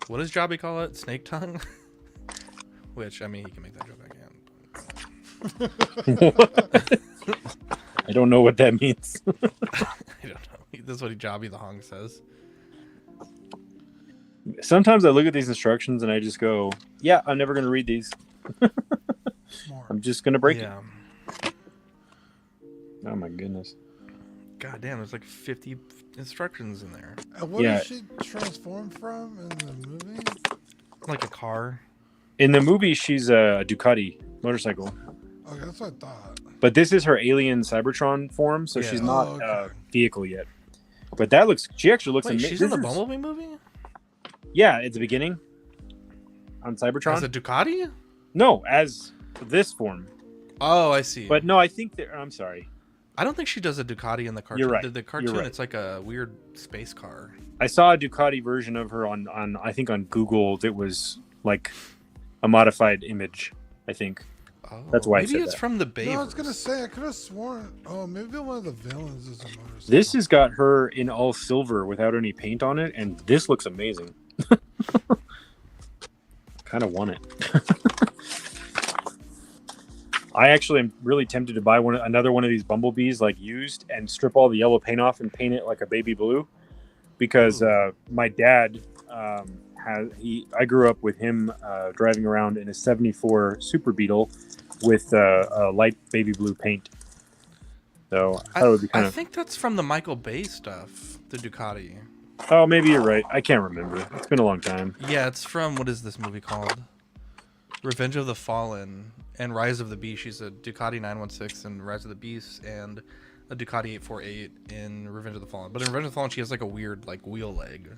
What does Jobby call it? Snake tongue? Which, I mean, he can make that joke again. I don't know what that means. I don't know. This is what Jobby the Hong says. Sometimes I look at these instructions and I just go, yeah, I'm never going to read these. Smart. I'm just going to break it. Yeah. Oh, my goodness. God damn, there's like 50 instructions in there. And what Yeah. does she transform from in the movie? Like a car. In the movie, she's a Ducati motorcycle. Okay, that's what I thought. But this is her alien Cybertron form, so Yeah. she's not Oh, a okay. vehicle yet. But that looks... She actually looks Wait, amazing. she's in the Bumblebee movie? Yeah, at the beginning. On Cybertron. As a Ducati? No, as this form. Oh, I see. But no, I think that... I'm sorry. I don't think she does a Ducati in the cartoon. You're right. The cartoon, You're right. it's like a weird space car. I saw a Ducati version of her on I think on Google that was like a modified image, I think. Oh, That's why I maybe said it's that. from the Bay. No, I was gonna say I could have sworn. Oh, maybe one of the villains is a motorcycle. This has got her in all silver without any paint on it, and this looks amazing. Kind of want it. I actually am really tempted to buy another one of these Bumblebees, like used, and strip all the yellow paint off and paint it like a baby blue, because my dad I grew up with him driving around in a '74 Super Beetle with a light baby blue paint. So I thought it would be kind I of. think that's from the Michael Bay stuff, the Ducati. Oh, maybe you're right. I can't remember. It's been a long time. Yeah, it's from, what is this movie called? Revenge of the Fallen and Rise of the Beast. She's a Ducati 916 in Rise of the Beast and a Ducati 848 in Revenge of the Fallen. But in Revenge of the Fallen, she has like a weird like wheel leg.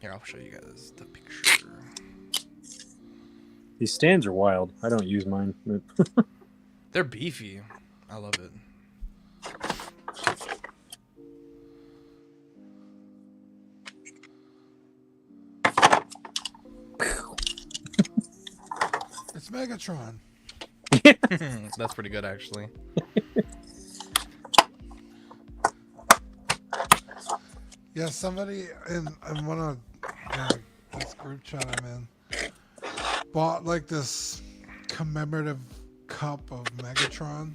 Here, I'll show you guys the picture. These stands are wild. I don't use mine. They're beefy. I love it. It's Megatron. That's pretty good, actually. Yeah, somebody in one of this group chat I'm in bought like this commemorative cup of Megatron,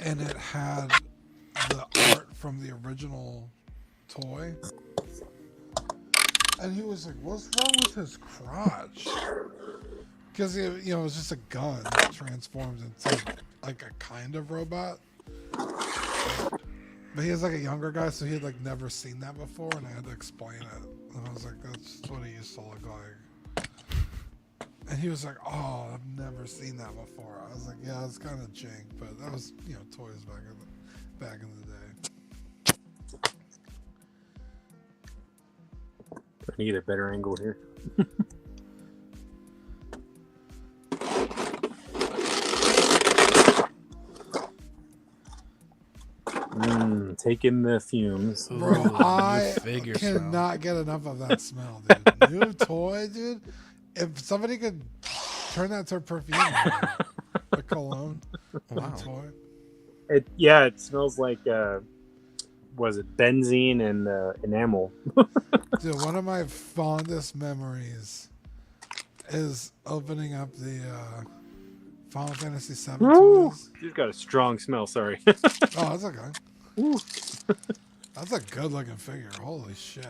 and it had the art from the original toy. And he was like, "What's wrong with his crotch?" Because it was just a gun that transforms into like a kind of robot. But he was like a younger guy, so he had like never seen that before, and I had to explain it. And I was like, "That's what he used to look like." And he was like, "Oh, I've never seen that before." I was like, "Yeah, it's kind of jank, but that was toys back in the day." I need a better angle here. Taking the fumes. Bro, Ooh, I new figure cannot get enough of that smell, dude. New toy, dude. If somebody could turn that to a perfume, a cologne, Wow. a toy. It smells like was it benzene and enamel? Dude, one of my fondest memories is opening up the Final Fantasy VII toys. You've got a strong smell. Sorry. Oh, that's okay. That's a good looking figure. Holy shit.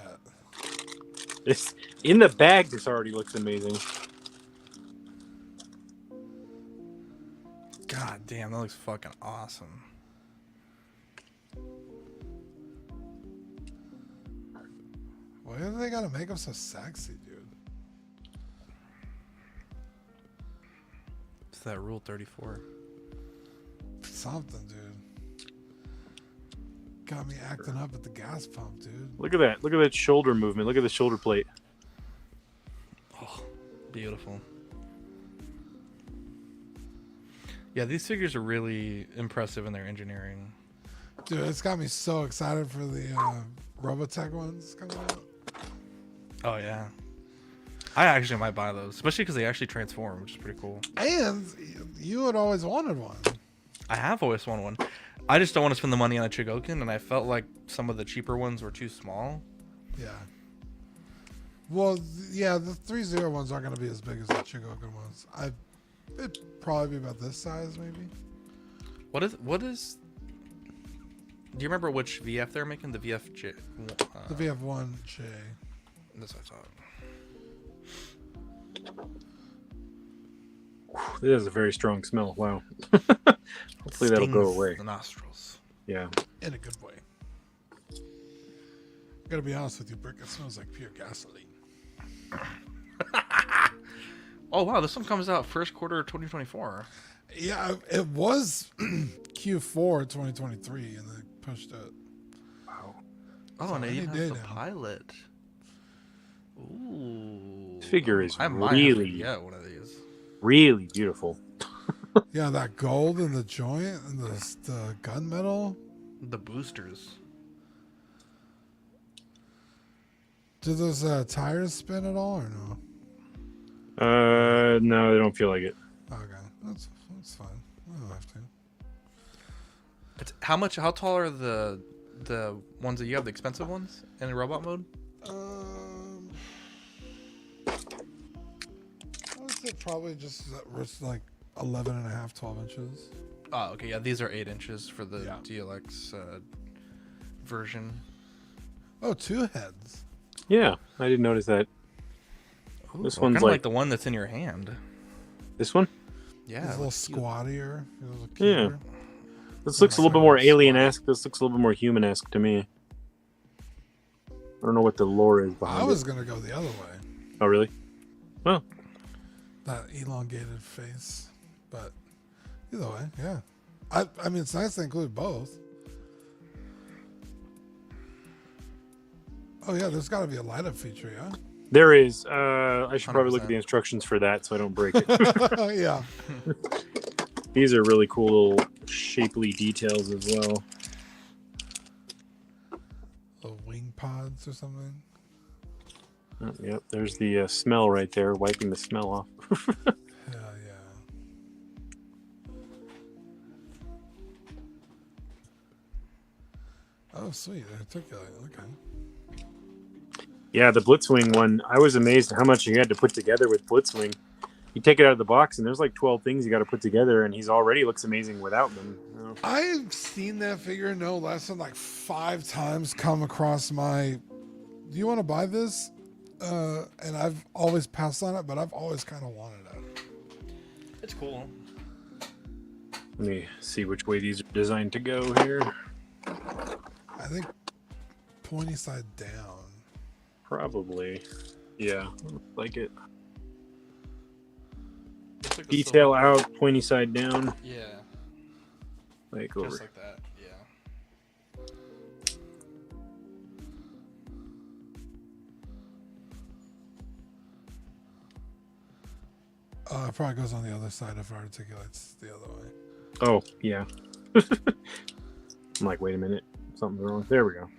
It's in the bag. This already looks amazing. God damn, that looks fucking awesome. Why do they gotta make him so sexy, dude? It's that Rule 34. Something, dude. Got me acting up at the gas pump, dude. Look at that. Look at that shoulder movement. Look at the shoulder plate. Oh, beautiful. Yeah, these figures are really impressive in their engineering. Dude, it's got me so excited for the Robotech ones coming out. Oh, yeah. I actually might buy those, especially because they actually transform, which is pretty cool. And you had always wanted one. I have always wanted one. I just don't want to spend the money on a Chigokin, and I felt like some of the cheaper ones were too small. Yeah. Well, yeah, the 3-0 ones aren't going to be as big as the Chigoku ones. It'd probably be about this size, maybe. What is? Do you remember which VF they're making? The VFJ. The VF1J. That's what I thought. It has a very strong smell. Wow. Hopefully that'll go Stings away. the nostrils. Yeah. In a good way. I gotta be honest with you, Brick. It smells like pure gasoline. Oh wow, this one comes out first quarter of 2024. Yeah, it was Q4 2023, and they pushed it. Wow. Oh, So and it any even day has the now. pilot. Ooh. This figure is I might have to really, get one of these. really beautiful. Yeah, that gold in the joint and the gunmetal. The boosters. Do those tires spin at all or no? No, they don't feel like it. Okay, that's fine. I don't have to. It's how tall are the ones that you have, the expensive ones in robot mode? I would say probably just like 11 and a half, 12 inches. Oh, okay, yeah, these are 8 inches for the Yeah. DLX version. Oh, 2 heads. Yeah, I didn't notice that. Ooh, This kind one's of like- like the one that's in your hand. This one? Yeah, It's a little looks cute. squattier. A little Yeah. cuter. This looks a little bit more alien-esque. This looks a little bit more human-esque to me. I don't know what the lore is behind I was it. gonna go the other way. Oh, really? Oh, That elongated face, but either way, yeah. I mean, it's nice to include both. Oh yeah, there's got to be a light up feature, yeah. there is. I should probably look at 100%. the instructions for that so I don't break it. Yeah. These are really cool little shapely details as well. Little wing pods or something. Oh, yep, there's the smell right there, wiping the smell off. Yeah, yeah. Oh, sweet. Articulate. Okay. Yeah, the Blitzwing one, I was amazed at how much you had to put together with Blitzwing. You take it out of the box, and there's like 12 things you got to put together, and he's already looks amazing without them. You know? I've seen that figure no less than like 5 times come across my. Do you want to buy this? And I've always passed on it, but I've always kind of wanted it. It's cool. Let me see which way these are designed to go here. I think pointy side down. Probably. Yeah, like it. Looks like the Detail silver- out, pointy side down. Yeah, Like just over. like that. Yeah. It probably goes on the other side if it articulates the other way. Oh, yeah. I'm like, wait a minute. Something's wrong. There we go.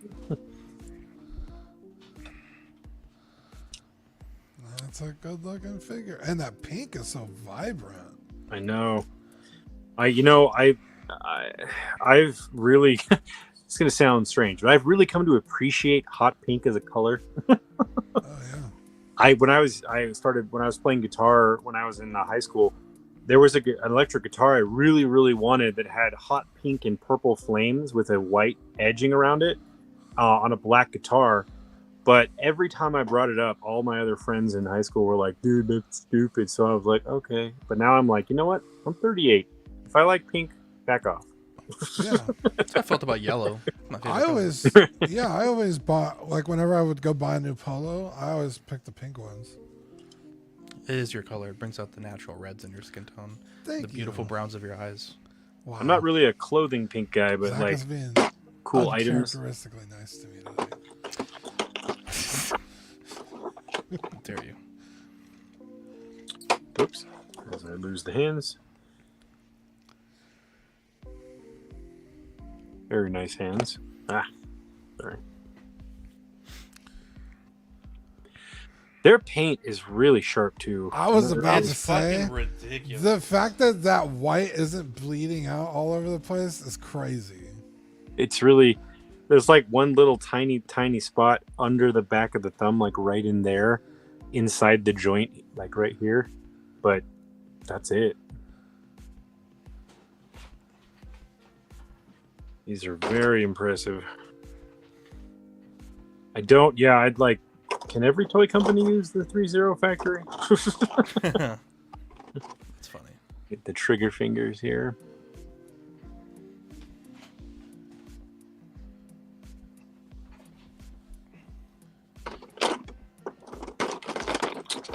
That's a good looking figure. And that pink is so vibrant. I know. I've really, it's going to sound strange, but I've really come to appreciate hot pink as a color. Oh, yeah. When I was playing guitar when I was in high school, there was an electric guitar I really, really wanted that had hot pink and purple flames with a white edging around it on a black guitar. But every time I brought it up, all my other friends in high school were like, dude, that's stupid. So I was like, okay. But now I'm like, you know what? I'm 38. If I like pink, back off. Yeah. That's how I felt about yellow. My favorite color. I always bought, like, whenever I would go buy a new polo, I always pick the pink ones. It is your color. It brings out the natural reds in your skin tone. Thank The beautiful you. browns of your eyes. Wow. I'm not really a clothing pink guy, but Zach like is being cool items. uncharacteristically nice to me today. How dare you? Oops. As I lose the hands. Very nice hands. Ah, sorry. Their paint is really sharp too. I was about to It's say, fucking ridiculous. the fact that white isn't bleeding out all over the place is crazy. It's really There's like one little tiny spot under the back of the thumb, like right in there, inside the joint, like right here. But that's it. These are very impressive. I'd like, can every toy company use the 3.0 factory? It's funny. Get the trigger fingers here.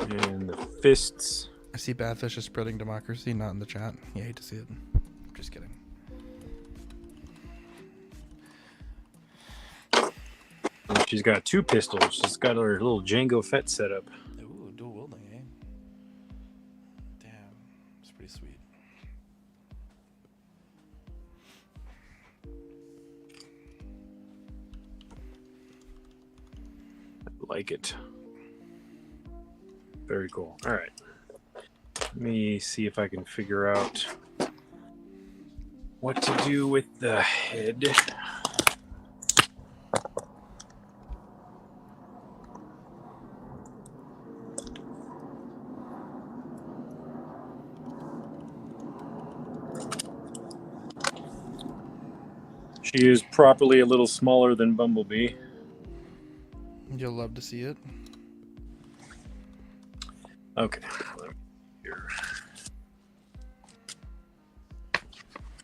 And the fists. I see Badfish is spreading democracy, not in the chat. You hate to see it. Just kidding. And she's got 2 pistols. She's got her little Django Fett setup. Ooh, dual wielding, eh? Damn, it's pretty sweet. I like it. Very cool. All right. Let me see if I can figure out what to do with the head. She is properly a little smaller than Bumblebee. You'll love to see it. Okay. Here.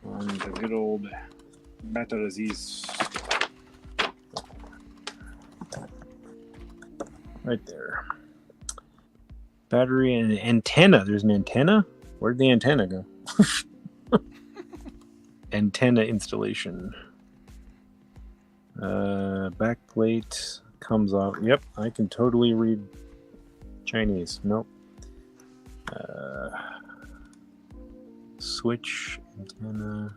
On the good old batteries. Right there. Battery and antenna. There's an antenna? Where'd the antenna go? Antenna installation. Back plate comes off. Yep, I can totally read Chinese. Nope. Switch antenna.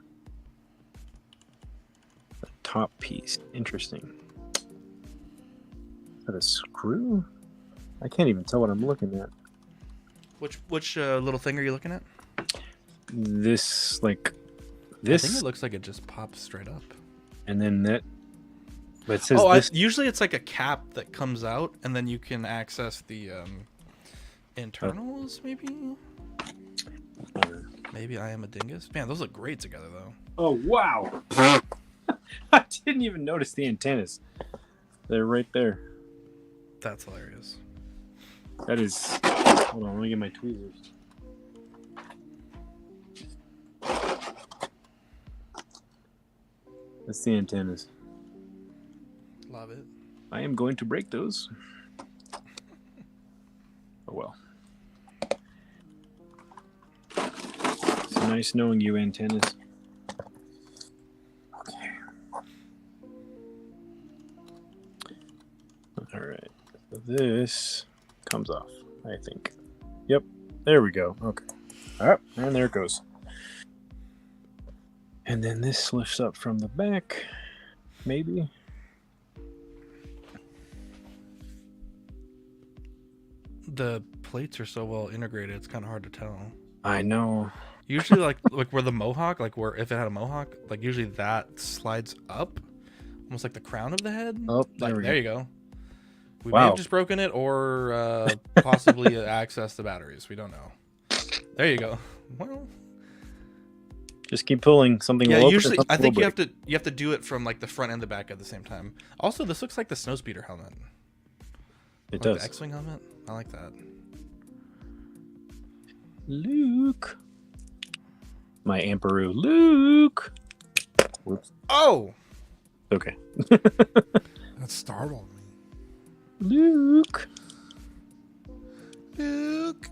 The top piece. Interesting. Is that a screw? I can't even tell what I'm looking at. Which little thing are you looking at? This, like, I this. think it looks like it just pops straight up. And then that. But it says this. Usually it's like a cap that comes out, and then you can access the internals, maybe? Maybe I am a dingus. Man, those look great together, though. Oh, wow. I didn't even notice the antennas. They're right there. That's hilarious. That is. Hold on, let me get my tweezers. That's the antennas. Love it. I am going to break those. Oh well. It's nice knowing you, antennas. Okay. Alright. So this comes off, I think. Yep. There we go. Okay. Alright, and there it goes. And then this lifts up from the back. Maybe. The plates are so well integrated, it's kind of hard to tell. I know. Usually, like where the mohawk, like where if it had a mohawk, like usually that slides up, almost like the crown of the head. Oh, like, there you go. We may Wow. have just broken it, or possibly access the batteries. We don't know. There you go. Well, Just keep pulling something. yeah. Will Usually, open, I think will you have to do it from like the front and the back at the same time. Also, this looks like the snowspeeder helmet. It Like does. the X-wing helmet. I like that. Luke. My Emperor Luke. Whoops. Oh, Okay. That startled me. Luke. Luke.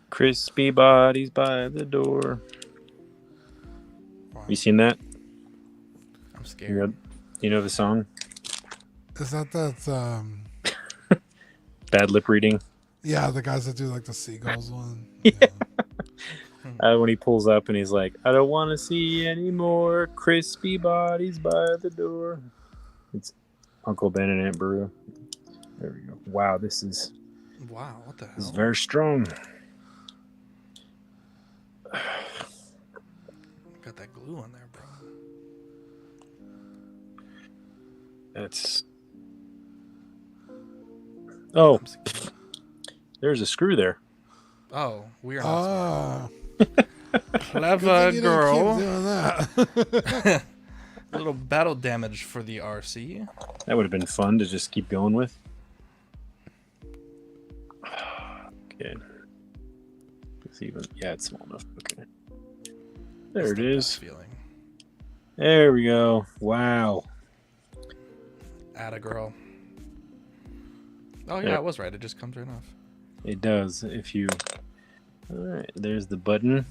Crispy bodies by the door. Wow. You seen that? I'm scared. You know the song? Is that Bad lip reading. yeah, the guys that do like the seagulls one? Yeah. Yeah. When he pulls up and he's like, I don't want to see any more crispy bodies by the door. It's Uncle Ben and Aunt Beru. There we go. Wow, this is Wow, what the hell? very strong. Got that glue on there, bro. That's. Oh, there's a screw there. Oh, we are not Good clever thing you didn't girl. keep doing that. A little battle damage for the RC. That would have been fun to just keep going with. Okay. It's even. Yeah, it's small enough. Okay. There it is. Feeling. There we go. Wow. Atta girl. Oh yeah, Yeah. it was right. It just comes right off. It does. If you. All right. There's the button.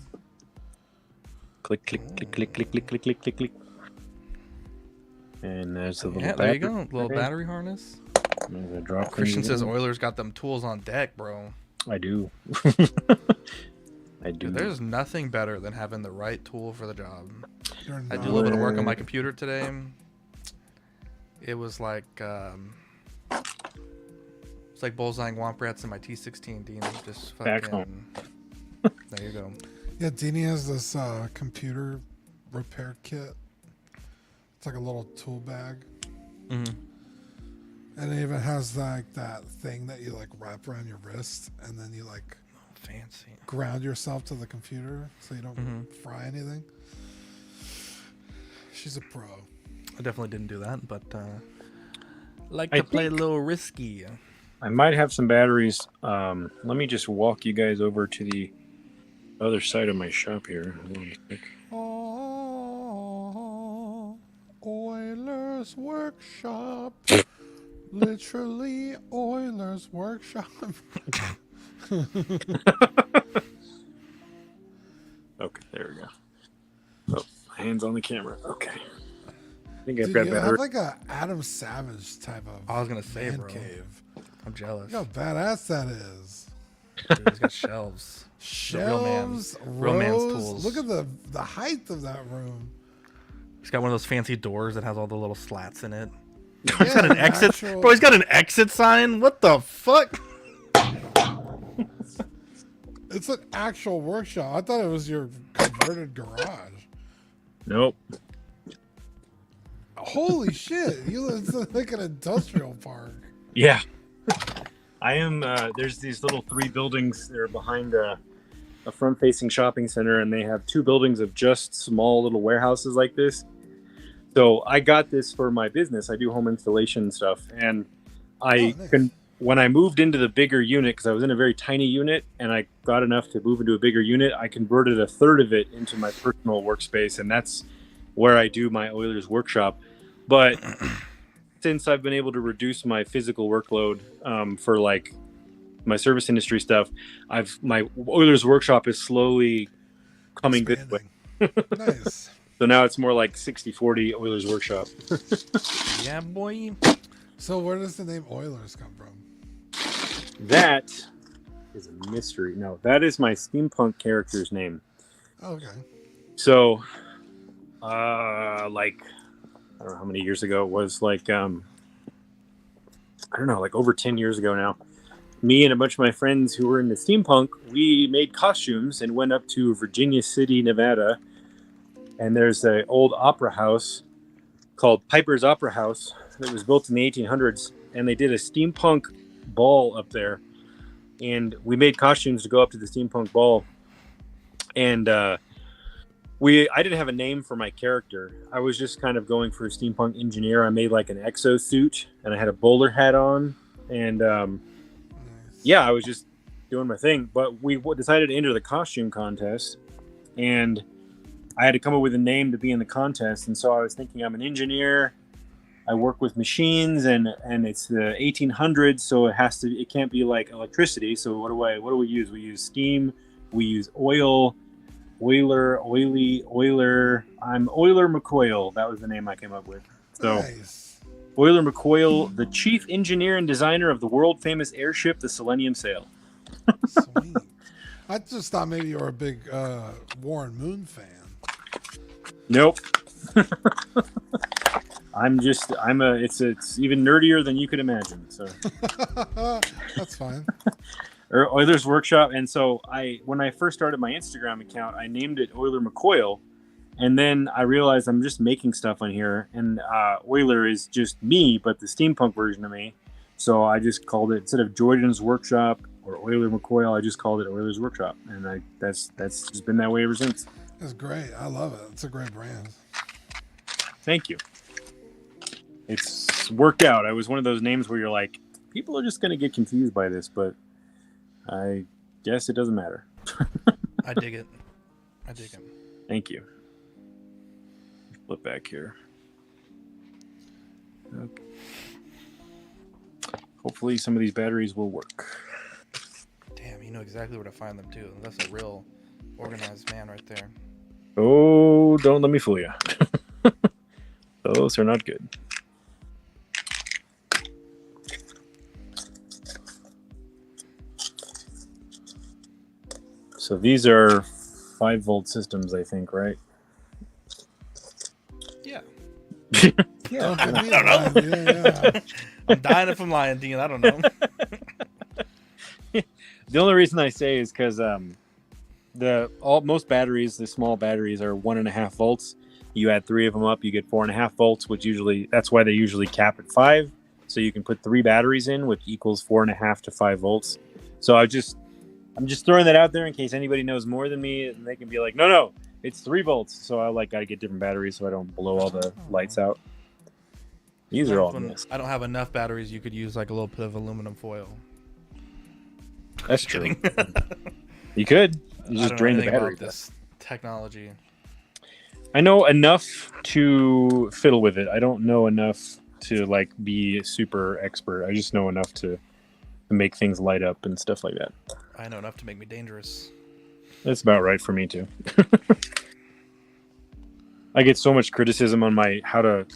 Click, click, click, click, click, click, click, click, click, click. And there's the little Yeah, battery. there you go. Little battery harness. There's a drop. Christian thing says again. Oilers got them tools on deck, bro. I do. I do. Dude, there's nothing better than having the right tool for the job. You're I did a not. little bit of work on my computer today. It was like it's like bullseyeing womp rats in my T16, Dean. Just Back fucking. There you go. Yeah, Deanie has this computer repair kit. It's like a little tool bag. Mm-hmm. And it even has like that thing that you like wrap around your wrist and then you like Fancy. ground yourself to the computer so you don't Mhm. fry anything. She's a pro. I definitely didn't do that, but like I to play a think- little risky. I might have some batteries. Let me just walk you guys over to the other side of my shop here. Oh, Oilers Workshop. Literally Oilers Workshop. Okay, there we go. Oh, my hand's on the camera. Okay. I think I've Dude, got you have batteries. like a Adam Savage type of I was gonna say, man bro. cave. I'm jealous. Look how badass that is. Dude, he's got shelves. The real man. Shelves, Real man's rows. tools. Look at the height of that room. He's got one of those fancy doors that has all the little slats in it. Yeah, He's got an exit. actual- Bro, he's got an exit sign. What the fuck? It's an actual workshop. I thought it was your converted garage. Nope. Holy shit! It's like an industrial park. Yeah. I am. There's these little 3 buildings. They're behind a front-facing shopping center, and they have 2 buildings of just small little warehouses like this. So I got this for my business. I do home installation stuff, and I nice. when I moved into the bigger unit, because I was in a very tiny unit, and I got enough to move into a bigger unit, I converted a third of it into my personal workspace, and that's where I do my Oilers workshop. But since I've been able to reduce my physical workload for like my service industry stuff, my Oilers workshop is slowly coming this way. Expanding. Nice. So now it's more like 60-40 Oilers workshop. Yeah, boy. So where does the name Oilers come from? That is a mystery. No, that is my steampunk character's name. Okay. So, like, I don't know how many years ago it was. Like, I don't know, like over 10 years ago now. Me and a bunch of my friends who were into steampunk, we made costumes and went up to Virginia City, Nevada. And there's an old opera house called Piper's Opera House that was built in the 1800s. And they did a steampunk ball up there. And we made costumes to go up to the steampunk ball. And I didn't have a name for my character. I was just kind of going for a steampunk engineer. I made like an exosuit, and I had a bowler hat on. And Nice. yeah, I was just doing my thing. But we decided to enter the costume contest. And I had to come up with a name to be in the contest. And so I was thinking, I'm an engineer. I work with machines, and it's the 1800s, so it can't be like electricity. So what do we use? We use steam. We use oil. Oiler. I'm Oiler McCoyle. That was the name I came up with. So Nice. Oiler McCoyle, the chief engineer and designer of the world famous airship, the Selenium Sail. Sweet. I just thought maybe you were a big Warren Moon fan. Nope. It's even nerdier than you could imagine. So That's fine. Oilers Workshop. And so when I first started my Instagram account, I named it Oiler McCoyle And then I realized I'm just making stuff on here, and Euler is just me, but the steampunk version of me. So I just called it, instead of Jordan's Workshop or Euler McCoyle, I just called it Euler's Workshop, and that's just been that way ever since. That's great. I love it. It's a great brand. Thank you. It's worked out. I was one of those names where you're like, people are just going to get confused by this, but I guess it doesn't matter. I dig it. I dig it. Thank you. Flip back here. Okay. Hopefully some of these batteries will work. Damn, you know exactly where to find them too. That's a real organized man right there. Oh, don't let me fool you. Those are not good. So these are 5-volt systems, I think, right? Yeah. Yeah, I don't know. Yeah. I'm dying if I'm lying, Dean. I don't know. The only reason I say is because most batteries, the small batteries, are 1.5 volts. You add 3 of them up, you get 4.5 volts, which that's why they usually cap at 5. So you can put 3 batteries in, which equals 4.5 to 5 volts. So I'm just throwing that out there in case anybody knows more than me, and they can be like, no, it's 3 volts. So I got to get different batteries so I don't blow all the lights out. These are all missed. I don't have enough batteries. You could use like a little bit of aluminum foil. That's true. You could. You just drain the battery. This technology. I know enough to fiddle with it. I don't know enough to like be a super expert. I just know enough to make things light up and stuff like that. I know enough to make me dangerous. That's about right for me too. I get so much criticism on my how to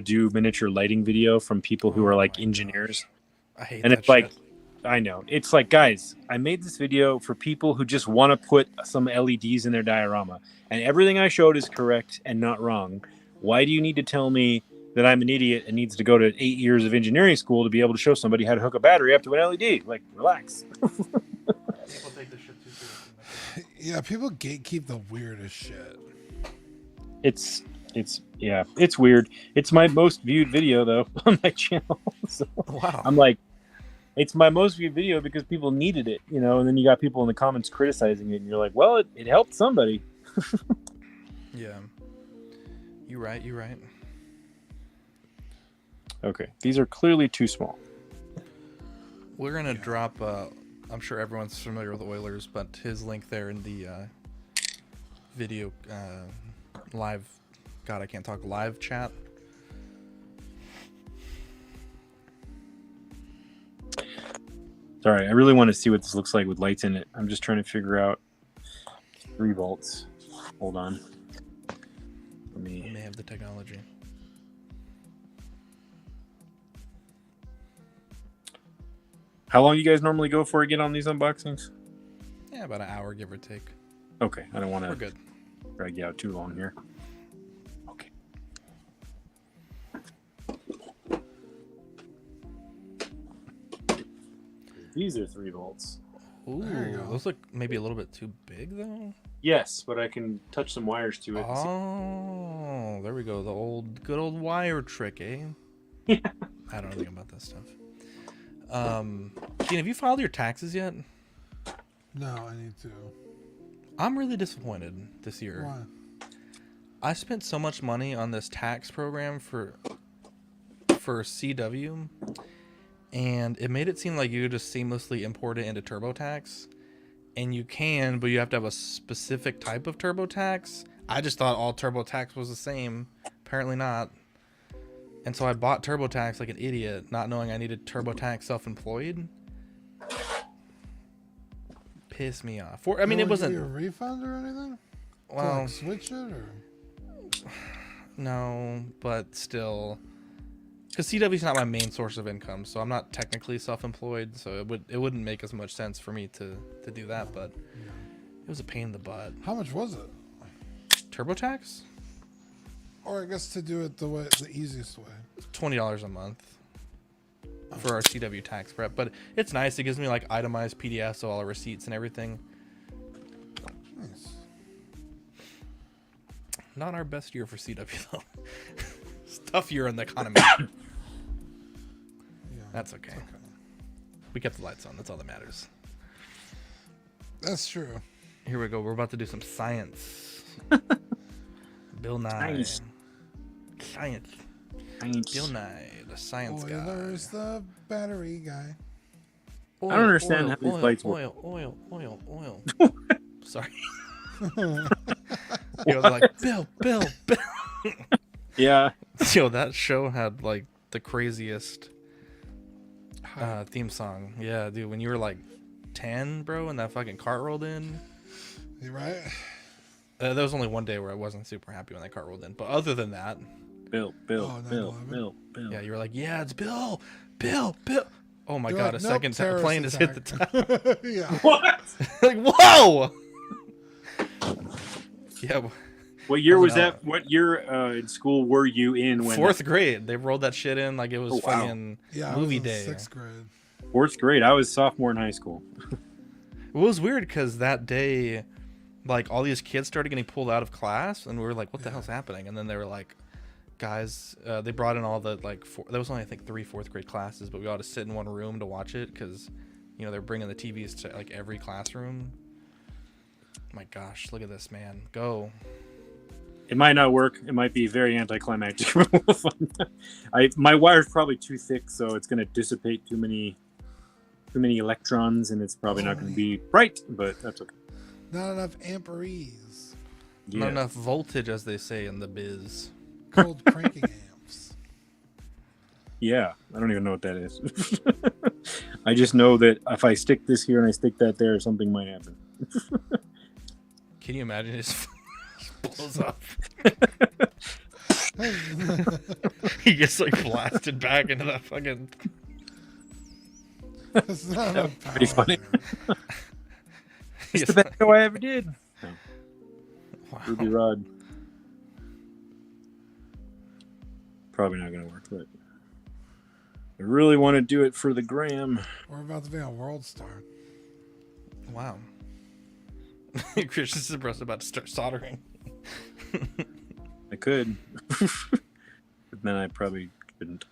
do miniature lighting video from people who are like engineers. I hate and that it's like, shit. I know. It's like, guys, I made this video for people who just want to put some LEDs in their diorama. And everything I showed is correct and not wrong. Why do you need to tell me that I'm an idiot and needs to go to 8 years of engineering school to be able to show somebody how to hook a battery up to an LED? Like, relax. People take this shit too seriously. Yeah, people gatekeep the weirdest shit. It's weird. It's my most viewed video though on my channel. So Wow. I'm like, it's my most viewed video because people needed it, you know, and then you got people in the comments criticizing it, and you're like, well, it helped somebody. Yeah. You're right. Okay, these are clearly too small. We're gonna drop. I'm sure everyone's familiar with Oilers, but his link there in the video live. God, I can't talk. Live chat. Sorry, I really want to see what this looks like with lights in it. I'm just trying to figure out 3 volts. Hold on. Let We me. may have the technology. How long you guys normally go for again on these unboxings? Yeah, about an hour, give or take. Okay, I don't want We're to good. drag you out too long here. Okay. These are 3 volts. Ooh, There you go. those look maybe a little bit too big though. Yes, but I can touch some wires to it. Oh, there we go. The good old wire trick, eh? Yeah. I don't know anything about that stuff. Keen, have you filed your taxes yet? No, I need to. I'm really disappointed this year. Why? I spent so much money on this tax program for CW, and it made it seem like you could just seamlessly import it into TurboTax, and you can, but you have to have a specific type of TurboTax. I just thought all TurboTax was the same. Apparently not. And so I bought TurboTax like an idiot, not knowing I needed TurboTax self-employed. Pissed me off. I mean, They it won't give wasn't. you a refund or anything? To, Well, like, switch it or? no, but still, because CW is not my main source of income, so I'm not technically self-employed, so it wouldn't make as much sense for me to do that. But it was a pain in the butt. How much was it? TurboTax, Or I guess to do it the easiest way. $20 a month for our CW tax prep, but it's nice. It gives me like itemized PDFs, so all the receipts and everything. Nice. Not our best year for CW though. It's a tough year in the economy. Yeah, That's okay. We kept the lights on. That's all that matters. That's true. Here we go. We're about to do some science. Bill Nye. Science. Science. Bill Nye, the science guy. There's the battery guy. Oil, I don't understand how these lights work. Oil. Sorry. He was like, Bill. Yeah. Yo, that show had like the craziest theme song. Yeah, dude, when you were like 10, bro, and that fucking cart rolled in. You right? There was only one day where I wasn't super happy when that cart rolled in. But other than that, Bill. yeah, you were like, yeah, it's Bill. Oh my You're god, like, a second terrorist plane has hit the attack. top. Yeah. What? Like, whoa! Yeah, What year was know. that? What year in school were you in when? fourth grade. They rolled that shit in like it was Oh, wow. fucking Yeah, movie I was in day. 6th grade. Fourth grade. I was sophomore in high school. It was weird because that day, like, all these kids started getting pulled out of class, and we were like, what the hell's happening? And then they were like, guys, they brought in all the, like, there was only, I think, 3 fourth grade classes, but we all had to sit in one room to watch it because, you know, they're bringing the TVs to, like, every classroom. My gosh, look at this, man. Go. It might not work. It might be very anticlimactic. My wire's probably too thick, so it's going to dissipate too many electrons, and it's probably not going to be bright. But that's okay. Not enough amperes. Yeah. Not enough voltage, as they say in the biz. Cold cranking amps. Yeah, I don't even know what that is. I just know that if I stick this here and I stick that there, something might happen. Can you imagine it just blows up? He gets, like, blasted back into that fucking... It's not enough pretty power funny. there. It's the best show I ever did. No. Wow. Ruby Rod. Probably not going to work, but I really want to do it for the gram. We're about to be on World Star. Wow. Christian's about to start soldering. I could. But then I probably couldn't.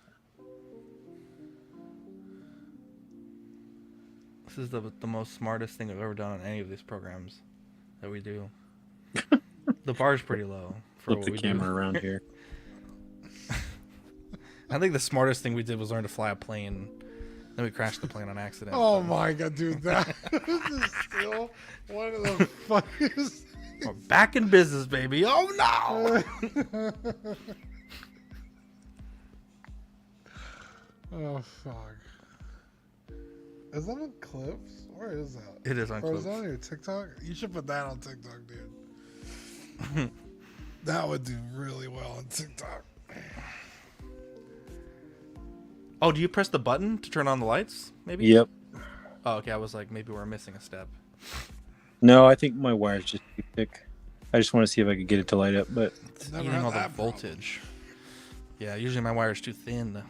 This is the most smartest thing I've ever done on any of these programs that we do. The bar's pretty low for Flip what the we camera do. around here. I think the smartest thing we did was learn to fly a plane. Then we crashed the plane on accident. Oh my god, dude, that is still one of the funniest. We're back in business, baby. Oh no! Oh fuck. Is that on Clips? Where is that? It is on Or is Clips. that on your TikTok? You should put that on TikTok, dude. That would do really well on TikTok. Oh, do you press the button to turn on the lights? Maybe. Yep. Oh, okay. I was like, maybe we're missing a step. No, I think my wire's just too thick. I just want to see if I could get it to light up, but It's Never eating had all the that problem. voltage. Yeah, usually my wire's too thin.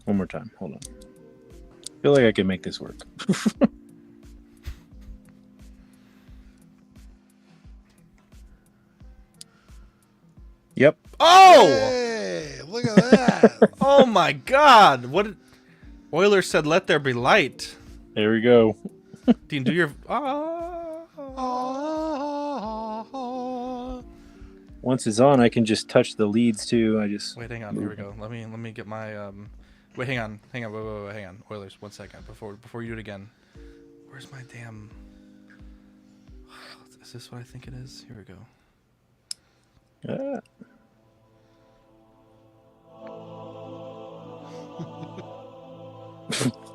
one more time. Hold on. I feel like I can make this work. Yep. Oh! Hey, look at that. Oh my God! What? Euler said, "Let there be light." There we go. Dean, do your. Once it's on, I can just touch the leads too. I just Wait, hang on. Here we go. Let me get my Wait, hang on. Wait, hang on. Oilers, 1 second before you do it again. Where's my damn? Is this what I think it is? Here we go. Ah.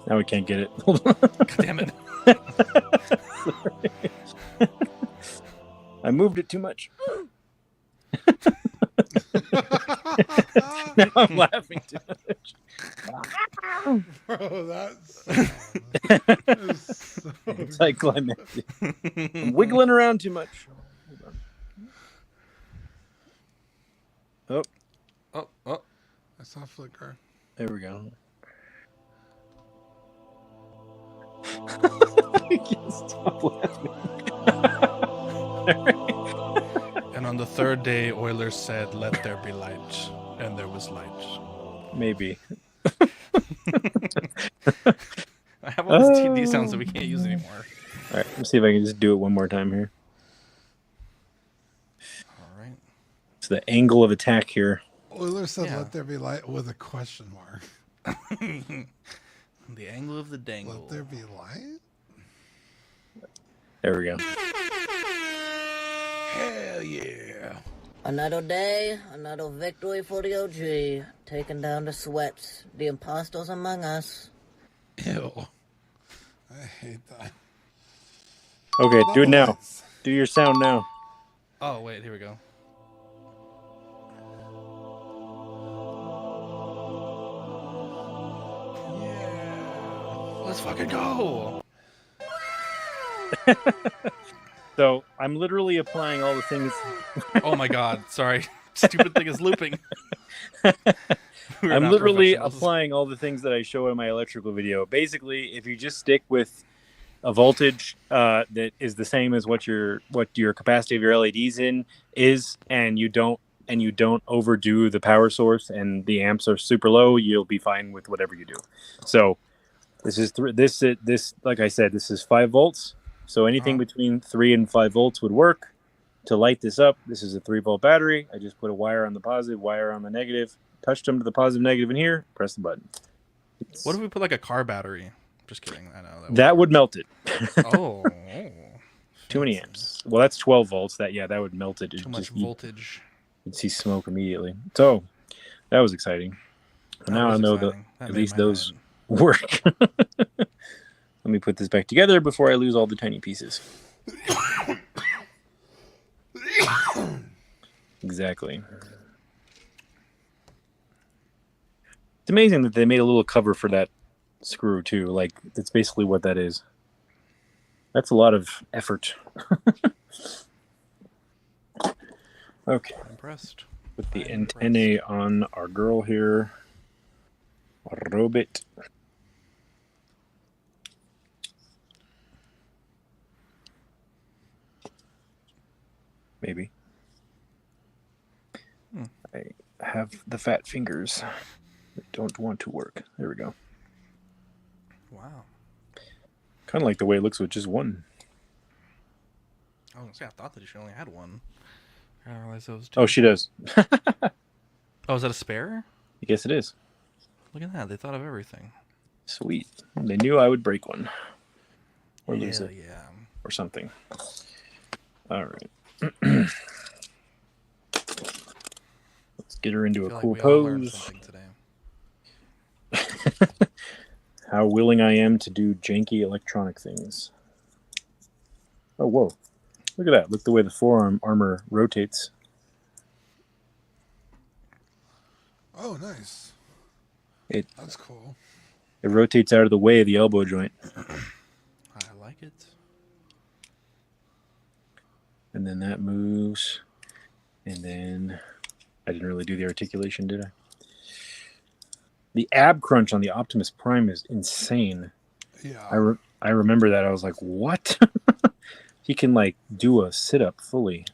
Now we can't get it. Hold on. God damn it! I moved it too much. Now I'm laughing too much. Bro, that's so It's like climactic. I'm wiggling around too much. Hold on. Oh! I saw a flicker. There we go. I can't stop laughing. And on the third day, Oilers said, "Let there be light," and there was light. Maybe. I have all these TD sounds that we can't use anymore. All right, let's see if I can just do it one more time here. All right. It's the angle of attack here. Oilers said, Yeah. "Let there be light," with a question mark. The angle of the dangle. Let there be light? There we go. Hell yeah. Another day, another victory for the OG, taking down the sweats, the imposters among us. Ew. I hate that. Okay, do it now. Nice. Do your sound now. Oh wait, here we go. Yeah. Let's fucking go. So I'm literally applying all the things. Oh my god, sorry. Stupid thing is looping. We're I'm not literally professionals. applying all the things that I show in my electrical video. Basically, if you just stick with a voltage that is the same as what your capacity of your LEDs is, and you don't overdo the power source, and the amps are super low, you'll be fine with whatever you do. So this is this like I said, this is 5 volts. So anything between 3 and 5 volts would work. To light this up, this is a 3-volt battery. I just put a wire on the positive, wire on the negative, touched them to the positive, negative in here, press the button. What if we put like a car battery? Just kidding. I know That would melt it. Oh. Too many amps. Well, that's 12 volts. That would melt it. Too much Just, voltage. you'd see smoke immediately. So that was exciting. Now I know that at least those work. Let me put this back together before I lose all the tiny pieces. Exactly. It's amazing that they made a little cover for that screw too. Like, that's basically what that is. That's a lot of effort. Okay. Impressed. Put the I'm antennae on our girl here. Robot. Maybe. I have the fat fingers that don't want to work. There we go. Wow. Kind of like the way it looks with just one. I was gonna say, I thought that she only had one. I didn't realize those two. Oh, she does. Oh, is that a spare? I guess it is. Look at that. They thought of everything. Sweet. They knew I would break one. Or lose Hell it. yeah. Or something. All right. Let's get her into I a feel cool like we all learned pose. something today. How willing I am to do janky electronic things. Oh, whoa. Look at that. Look the way the forearm armor rotates. Oh, nice. It That's cool. rotates out of the way of the elbow joint. I like it. And then that moves. And then I didn't really do the articulation, did I? The ab crunch on the Optimus Prime is insane. Yeah. I remember that. I was like, what? He can, like, do a sit-up fully.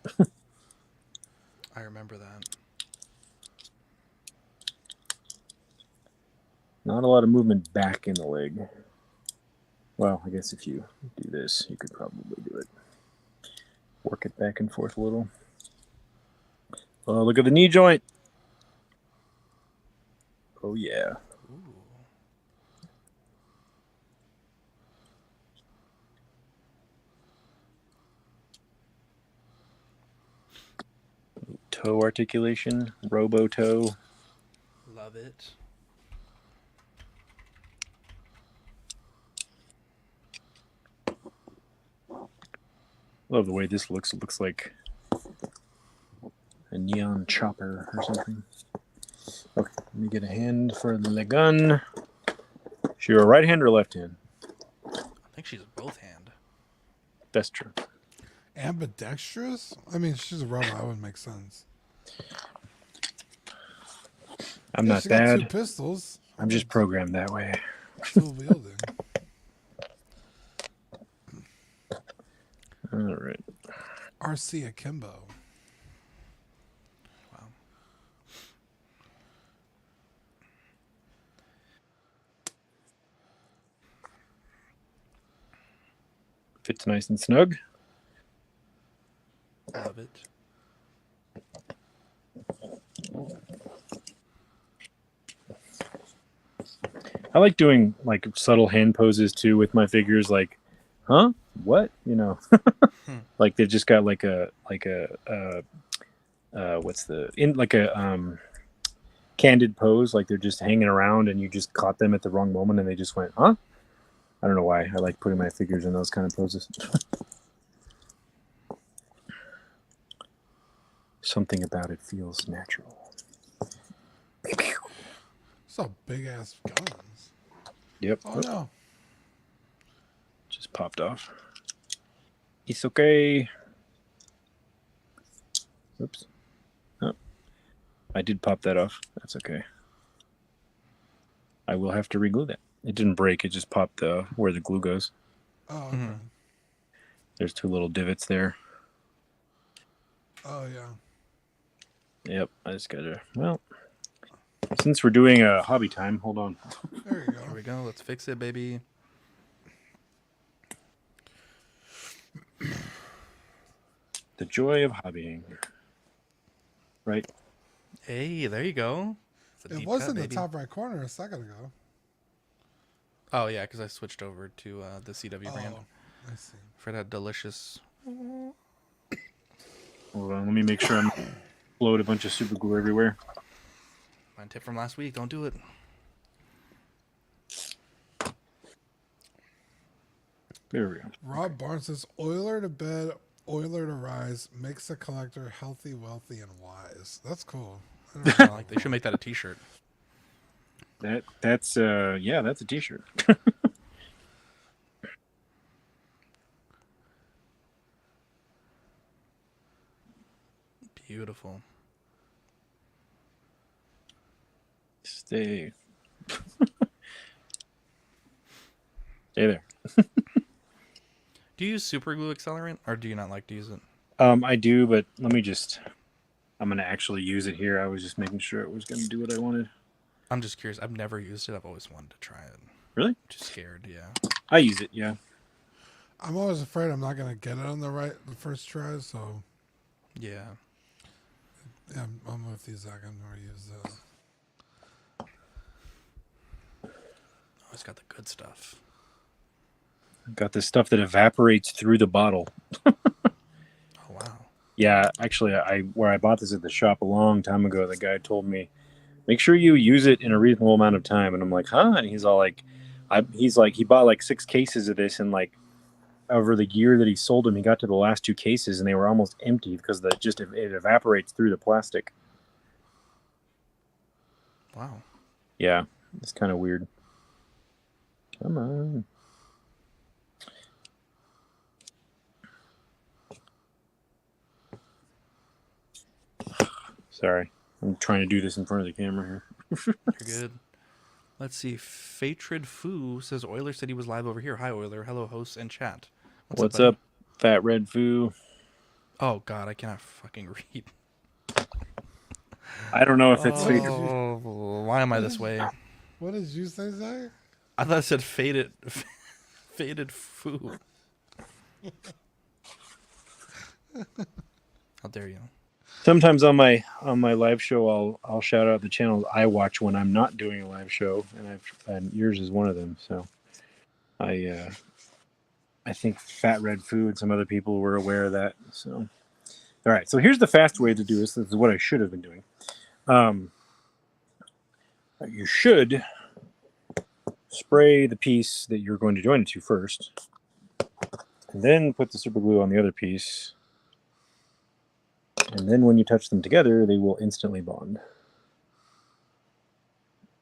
I remember that. Not a lot of movement back in the leg. Well, I guess if you do this, you could probably do it. Work it back and forth a little. Oh, look at the knee joint. Oh, yeah. Toe articulation, robo toe. Love it. Love the way this looks. It looks like a neon chopper or something. Okay, let me get a hand for the gun. She a right hand or left hand? I think she's a both hand. That's true. Ambidextrous? I mean, she's a robot. That would make sense. I'm not She got bad. 2 pistols. I'm just programmed that way. Dual wielding. All right. RC Akimbo. Wow. Fits nice and snug. Love it. I like doing like subtle hand poses too with my figures, like, huh? What? You know, like they've just got like a what's the in like a candid pose, like they're just hanging around and you just caught them at the wrong moment and they just went, huh? I don't know why I like putting my figures in those kind of poses. Something about it feels natural. Some big ass guns. Yep. Oh no. Just popped off. It's okay. Oops. Oh, I did pop that off. That's okay. I will have to reglue that. It didn't break. It just popped where the glue goes. Oh, okay. There's 2 little divots there. Oh yeah. Yep. I just gotta. Well, since we're doing a hobby time, hold on. There you go. Here we go. Let's fix it, baby. The joy of hobbying. Right. Hey, there you go. It's a It deep was cut, in the baby. top right corner a second ago. Oh yeah, because I switched over to the CW brand Oh, I see. for that delicious. Hold on. Let me make sure I'm load a bunch of super glue everywhere. My tip from last week: don't do it. There we go. Rob Barnes says, Oiler to bed, Oiler to rise, makes the collector healthy, wealthy, and wise. That's cool. Like they should make that a T-shirt. That's yeah, that's a t-shirt. Beautiful. Stay there. Do you use super glue accelerant, or do you not like to use it? I do, but let me just. I'm gonna actually use it here. I was just making sure it was gonna do what I wanted. I'm just curious. I've never used it. I've always wanted to try it. Really? Just scared. Yeah. I use it. Yeah. I'm always afraid I'm not going to get it on the first try, so Yeah. yeah, I'm with you, Zach. I'm going to use this. Oh, it's got the good stuff. Got this stuff that evaporates through the bottle. Oh wow. Yeah, actually, where I bought this at the shop a long time ago, the guy told me, make sure you use it in a reasonable amount of time. And I'm like, huh? And he's all like, he bought like 6 cases of this, and like over the year that he sold them, he got to the last 2 cases and they were almost empty because it evaporates through the plastic. Wow. Yeah, it's kind of weird. Come on. Sorry, I'm trying to do this in front of the camera here. You're good. Let's see. Fatrid Foo says Euler said he was live over here. Hi, Euler. Hello, hosts and chat. What's buddy? up, Fat Red Foo? Oh, God. I cannot fucking read. I don't know if it's Fatrid. Oh, why am I this way? What did you say, Zach? I thought it said faded, faded Foo. How dare you? Sometimes on my live show, I'll shout out the channels I watch when I'm not doing a live show, and yours is one of them. So, I think Fat Red Foo and some other people were aware of that. So, all right. So here's the fast way to do this. This is what I should have been doing. You should spray the piece that you're going to join it to first, and then put the super glue on the other piece. And then when you touch them together, they will instantly bond.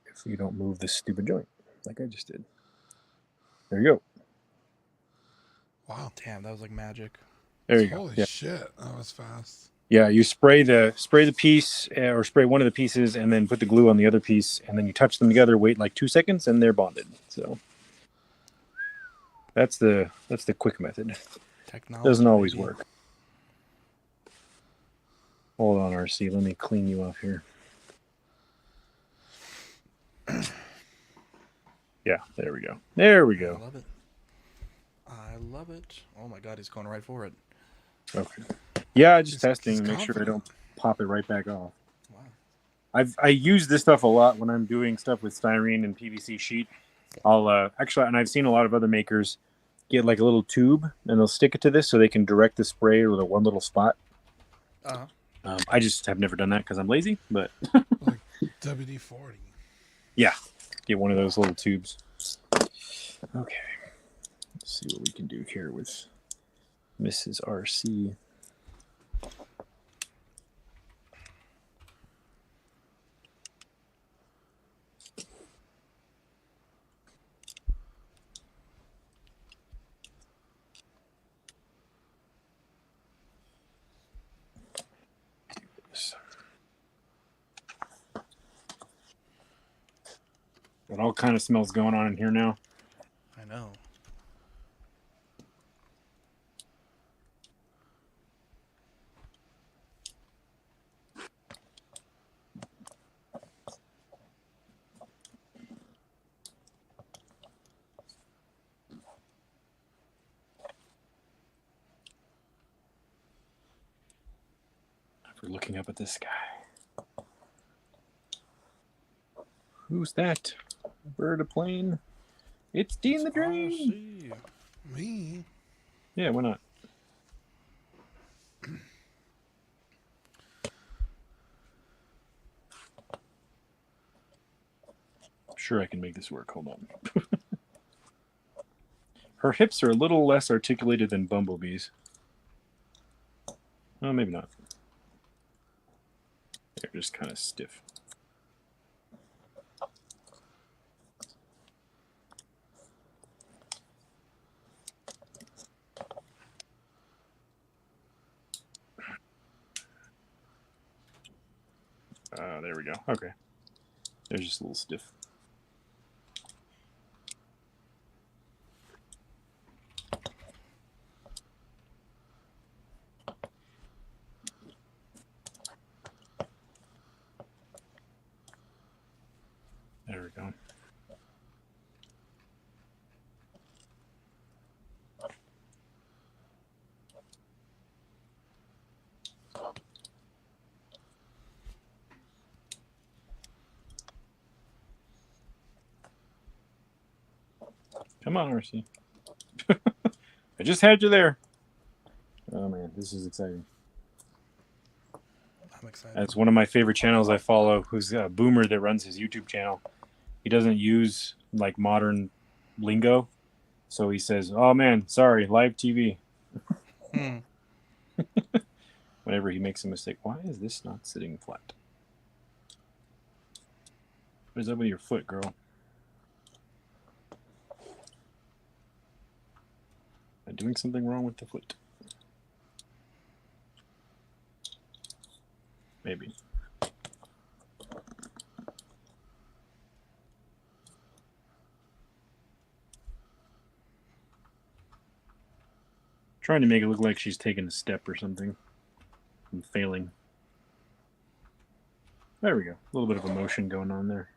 If you don't move this stupid joint, like I just did. There you go. Wow. Damn, that was like magic. There you go. Holy Yeah. shit. That was fast. Yeah, you spray the piece, or spray one of the pieces, and then put the glue on the other piece, and then you touch them together. Wait like 2 seconds, and they're bonded. So that's the quick method. Technology Doesn't always baby. work. Hold on, RC. Let me clean you off here. Yeah, there we go. There we go. I love it. I love it. Oh my god, he's going right for it. Okay. Yeah, just He's testing. Make sure I confident. don't pop it right back off. Wow. I use this stuff a lot when I'm doing stuff with styrene and PVC sheet. I'll actually, and I've seen a lot of other makers get like a little tube and they'll stick it to this so they can direct the spray with a one little spot. Uh-huh. I just have never done that because I'm lazy, but Like WD-40. yeah, get one of those little tubes. Okay, let's see what we can do here with Mrs. RC. Got all kind of smells going on in here now. I know. If we're looking up at the sky. Who's that? A bird, a plane? It's Dean the Drain. Me. Yeah, why not? I'm sure I can make this work. Hold on. Her hips are a little less articulated than Bumblebee's. Oh, maybe not. They're just kind of stiff. There we go. Okay. They're just a little stiff. There we go. Come on, RC. I just had you there. Oh man, this is exciting. I'm excited. That's one of my favorite channels I follow, who's a boomer that runs his YouTube channel. He doesn't use like modern lingo, so he says, "Oh man, sorry, live TV." Whenever he makes a mistake, why is this not sitting flat? What is up with your foot, girl? Am I doing something wrong with the foot? Maybe. Trying to make it look like she's taking a step or something. I'm failing. There we go. A little bit of emotion going on there.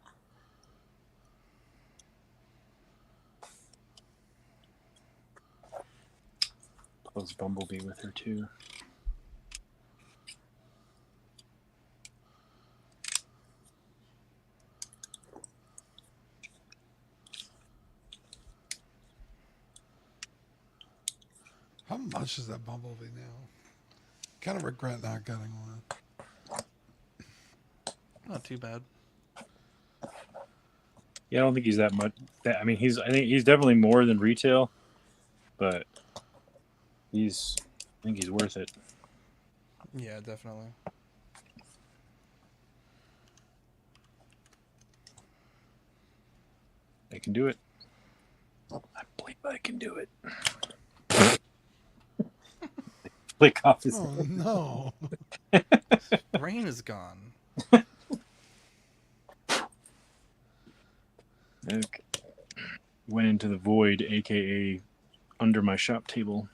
Close Bumblebee with her too. How much is that Bumblebee now? Kind of regret not getting one. Not too bad. Yeah, I don't think he's that much. I think he's definitely more than retail, but I think he's worth it. Yeah, definitely. I can do it. I believe I can do it. Flick off his Oh no. Brain is gone. Okay. Went into the void, aka under my shop table.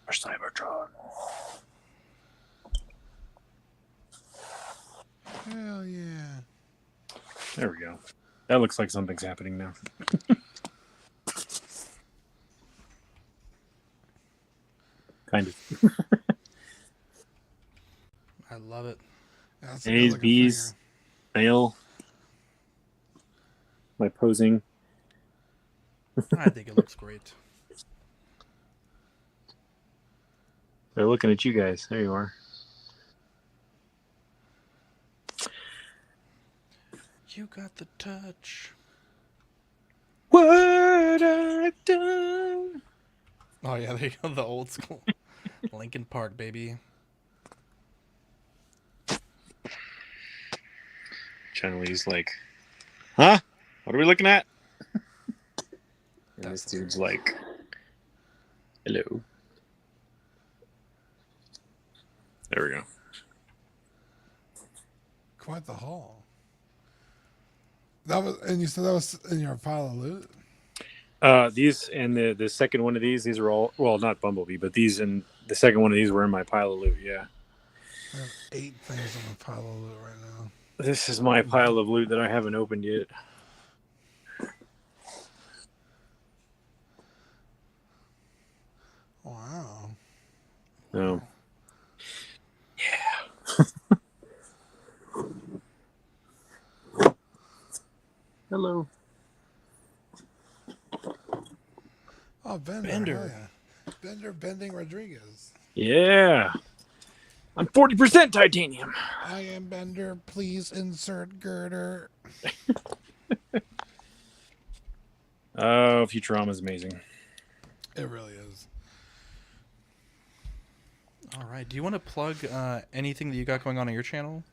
A Cybertron. Hell yeah. There we go. That looks like something's happening now. Kind of. I love it. Yeah, that's a A's, good-looking B's, figure. fail. My posing. I think it looks great. They're looking at you guys. There you are. You got the touch. What I've done. Oh yeah, there you go. The old school Linkin Park, baby. Chun-Li's like, huh? What are we looking at? And this dude's like, hello. There we go. Quite the haul. That was, and you said that was in your pile of loot? These and the second one of these are all, well, not Bumblebee, but these and the second one of these were in my pile of loot, yeah. I have 8 things in my pile of loot right now. This is my pile of loot that I haven't opened yet. Wow. No. Yeah. Hello. Oh, Bender. Bender. Hell yeah. Bender Bending Rodriguez. Yeah. I'm 40% titanium. I am Bender. Please insert girder. Oh, Futurama is amazing. It really is. All right. Do you want to plug anything that you got going on your channel,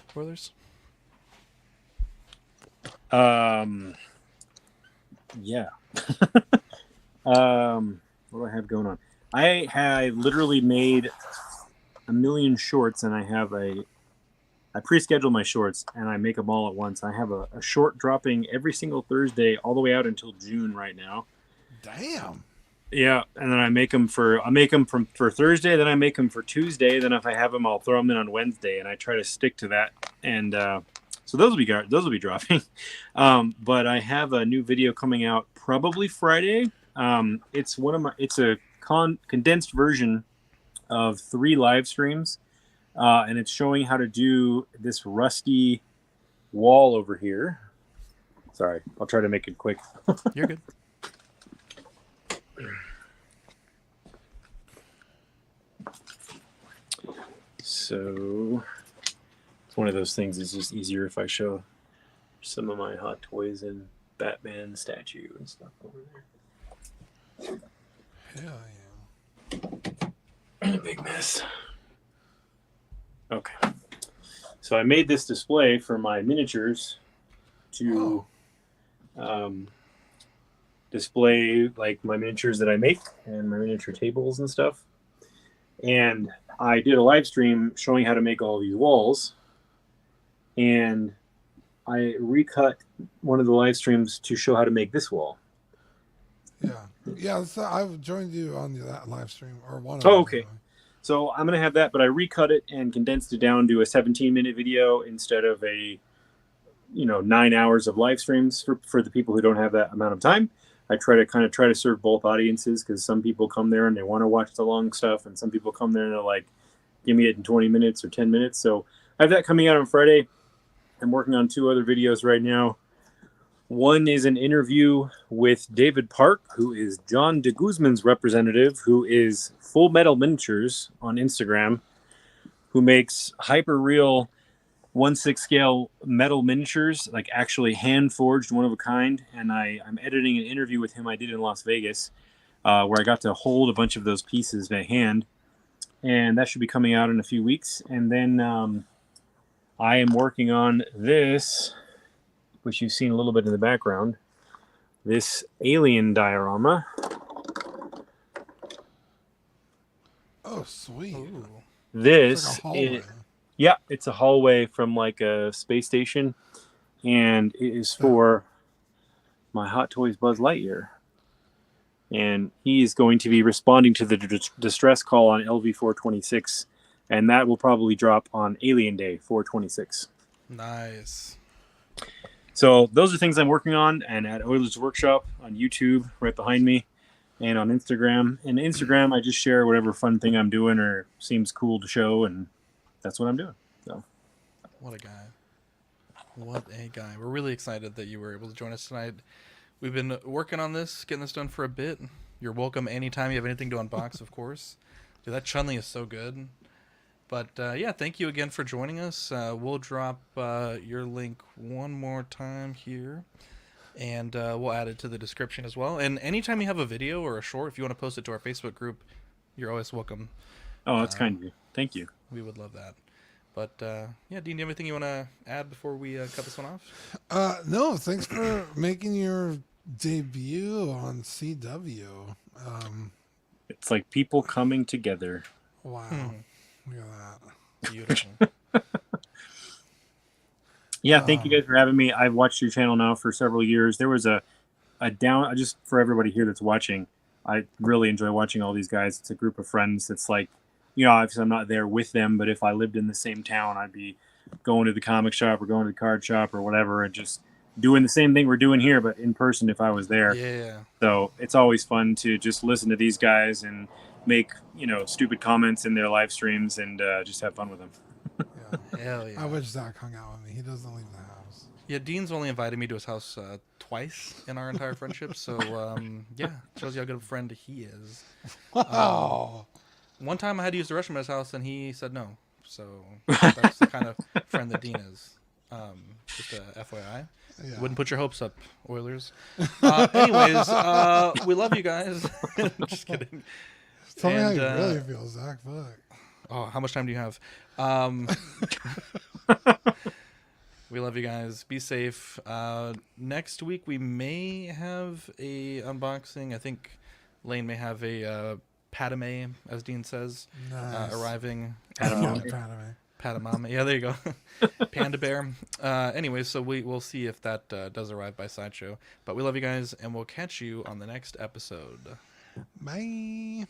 Spoilers? Yeah. What do I have going on? I literally made a million shorts, and I pre-schedule my shorts, and I make them all at once. I have a short dropping every single Thursday all the way out until June right now. Damn. Yeah, and then I make them for Thursday, then I make them for Tuesday, then if I have them, I'll throw them in on Wednesday, and I try to stick to that. And so those will be dropping. But I have a new video coming out probably Friday. It's a condensed version of 3 live streams, and it's showing how to do this rusty wall over here. Sorry, I'll try to make it quick. You're good. So it's one of those things. It's just easier if I show some of my Hot Toys and Batman statue and stuff over there. Hell yeah. A big mess. Okay. So I made this display for my miniatures to display like my miniatures that I make and my miniature tables and stuff. And I did a live stream showing how to make all these walls. And I recut one of the live streams to show how to make this wall. Yeah. Yeah, so I've joined you on that live stream, or one of Oh, them, okay. anyway. So I'm going to have that, but I recut it and condensed it down to a 17-minute video instead of a 9 hours of live streams for the people who don't have that amount of time. I try to serve both audiences, because some people come there and they want to watch the long stuff, and some people come there and they're like, give me it in 20 minutes or 10 minutes. So I have that coming out on Friday. I'm working on 2 other videos right now. One is an interview with David Park, who is John de Guzman's representative, who is Full Metal Miniatures on Instagram, who makes hyper-real 1/6 scale metal miniatures, like actually hand-forged, one of a kind. And I'm editing an interview with him I did in Las Vegas, where I got to hold a bunch of those pieces by hand. And that should be coming out in a few weeks. And then I am working on this, which you've seen a little bit in the background, this alien diorama. Oh, sweet. Ooh. This It's like a hallway. it's a hallway from like a space station, and it is for my Hot Toys Buzz Lightyear. and he is going to be responding to the distress call on LV-426, and that will probably drop on Alien Day 426. Nice. So those are things I'm working on, and at Oilers Workshop on YouTube right behind me, and on Instagram. And Instagram, I just share whatever fun thing I'm doing or seems cool to show, and that's what I'm doing. So, What a guy. What a guy. We're really excited that you were able to join us tonight. We've been working on this, getting this done for a bit. You're welcome anytime you have anything to unbox, of course. Dude, that Chun-Li is so good. But, yeah, thank you again for joining us. We'll drop your link one more time here. And we'll add it to the description as well. And anytime you have a video or a short, if you want to post it to our Facebook group, you're always welcome. oh, that's kind of you. Thank you. We would love that. But, yeah, Dean, do you have anything you want to add before we cut this one off? No, thanks for making your debut on CW. It's like people coming together. Wow. Look at that. Beautiful. Yeah, thank you guys for having me. I've watched your channel now for several years. There was a down, just for everybody here that's watching, I really enjoy watching all these guys. It's a group of friends. It's like, you know, obviously I'm not there with them, but if I lived in the same town, I'd be going to the comic shop or going to the card shop or whatever and just doing the same thing we're doing here, but in person if I was there. Yeah. So it's always fun to just listen to these guys and make, you know, stupid comments in their live streams and just have fun with them. Yeah. Hell yeah. I wish Zach hung out with me. He doesn't leave the house. Yeah, Dean's only invited me to his house twice in our entire friendship. So, yeah, shows you how good of a friend he is. Wow. One time I had to use the restroom at his house, and he said no. So that's the kind of friend that Dean is. Just a FYI. Yeah. Wouldn't put your hopes up, Oilers. Anyways, we love you guys. Just kidding. Tell me how And, you really feel, Zach. Fuck. Oh, how much time do you have? We love you guys. Be safe. Next week we may have a unboxing. I think Lane may have a Padme, as Dean says, Nice. arriving. Padme. Padamama. Yeah, there you go. Panda Bear. Anyways, so we'll see if that does arrive by Sideshow. But we love you guys, and we'll catch you on the next episode. Bye.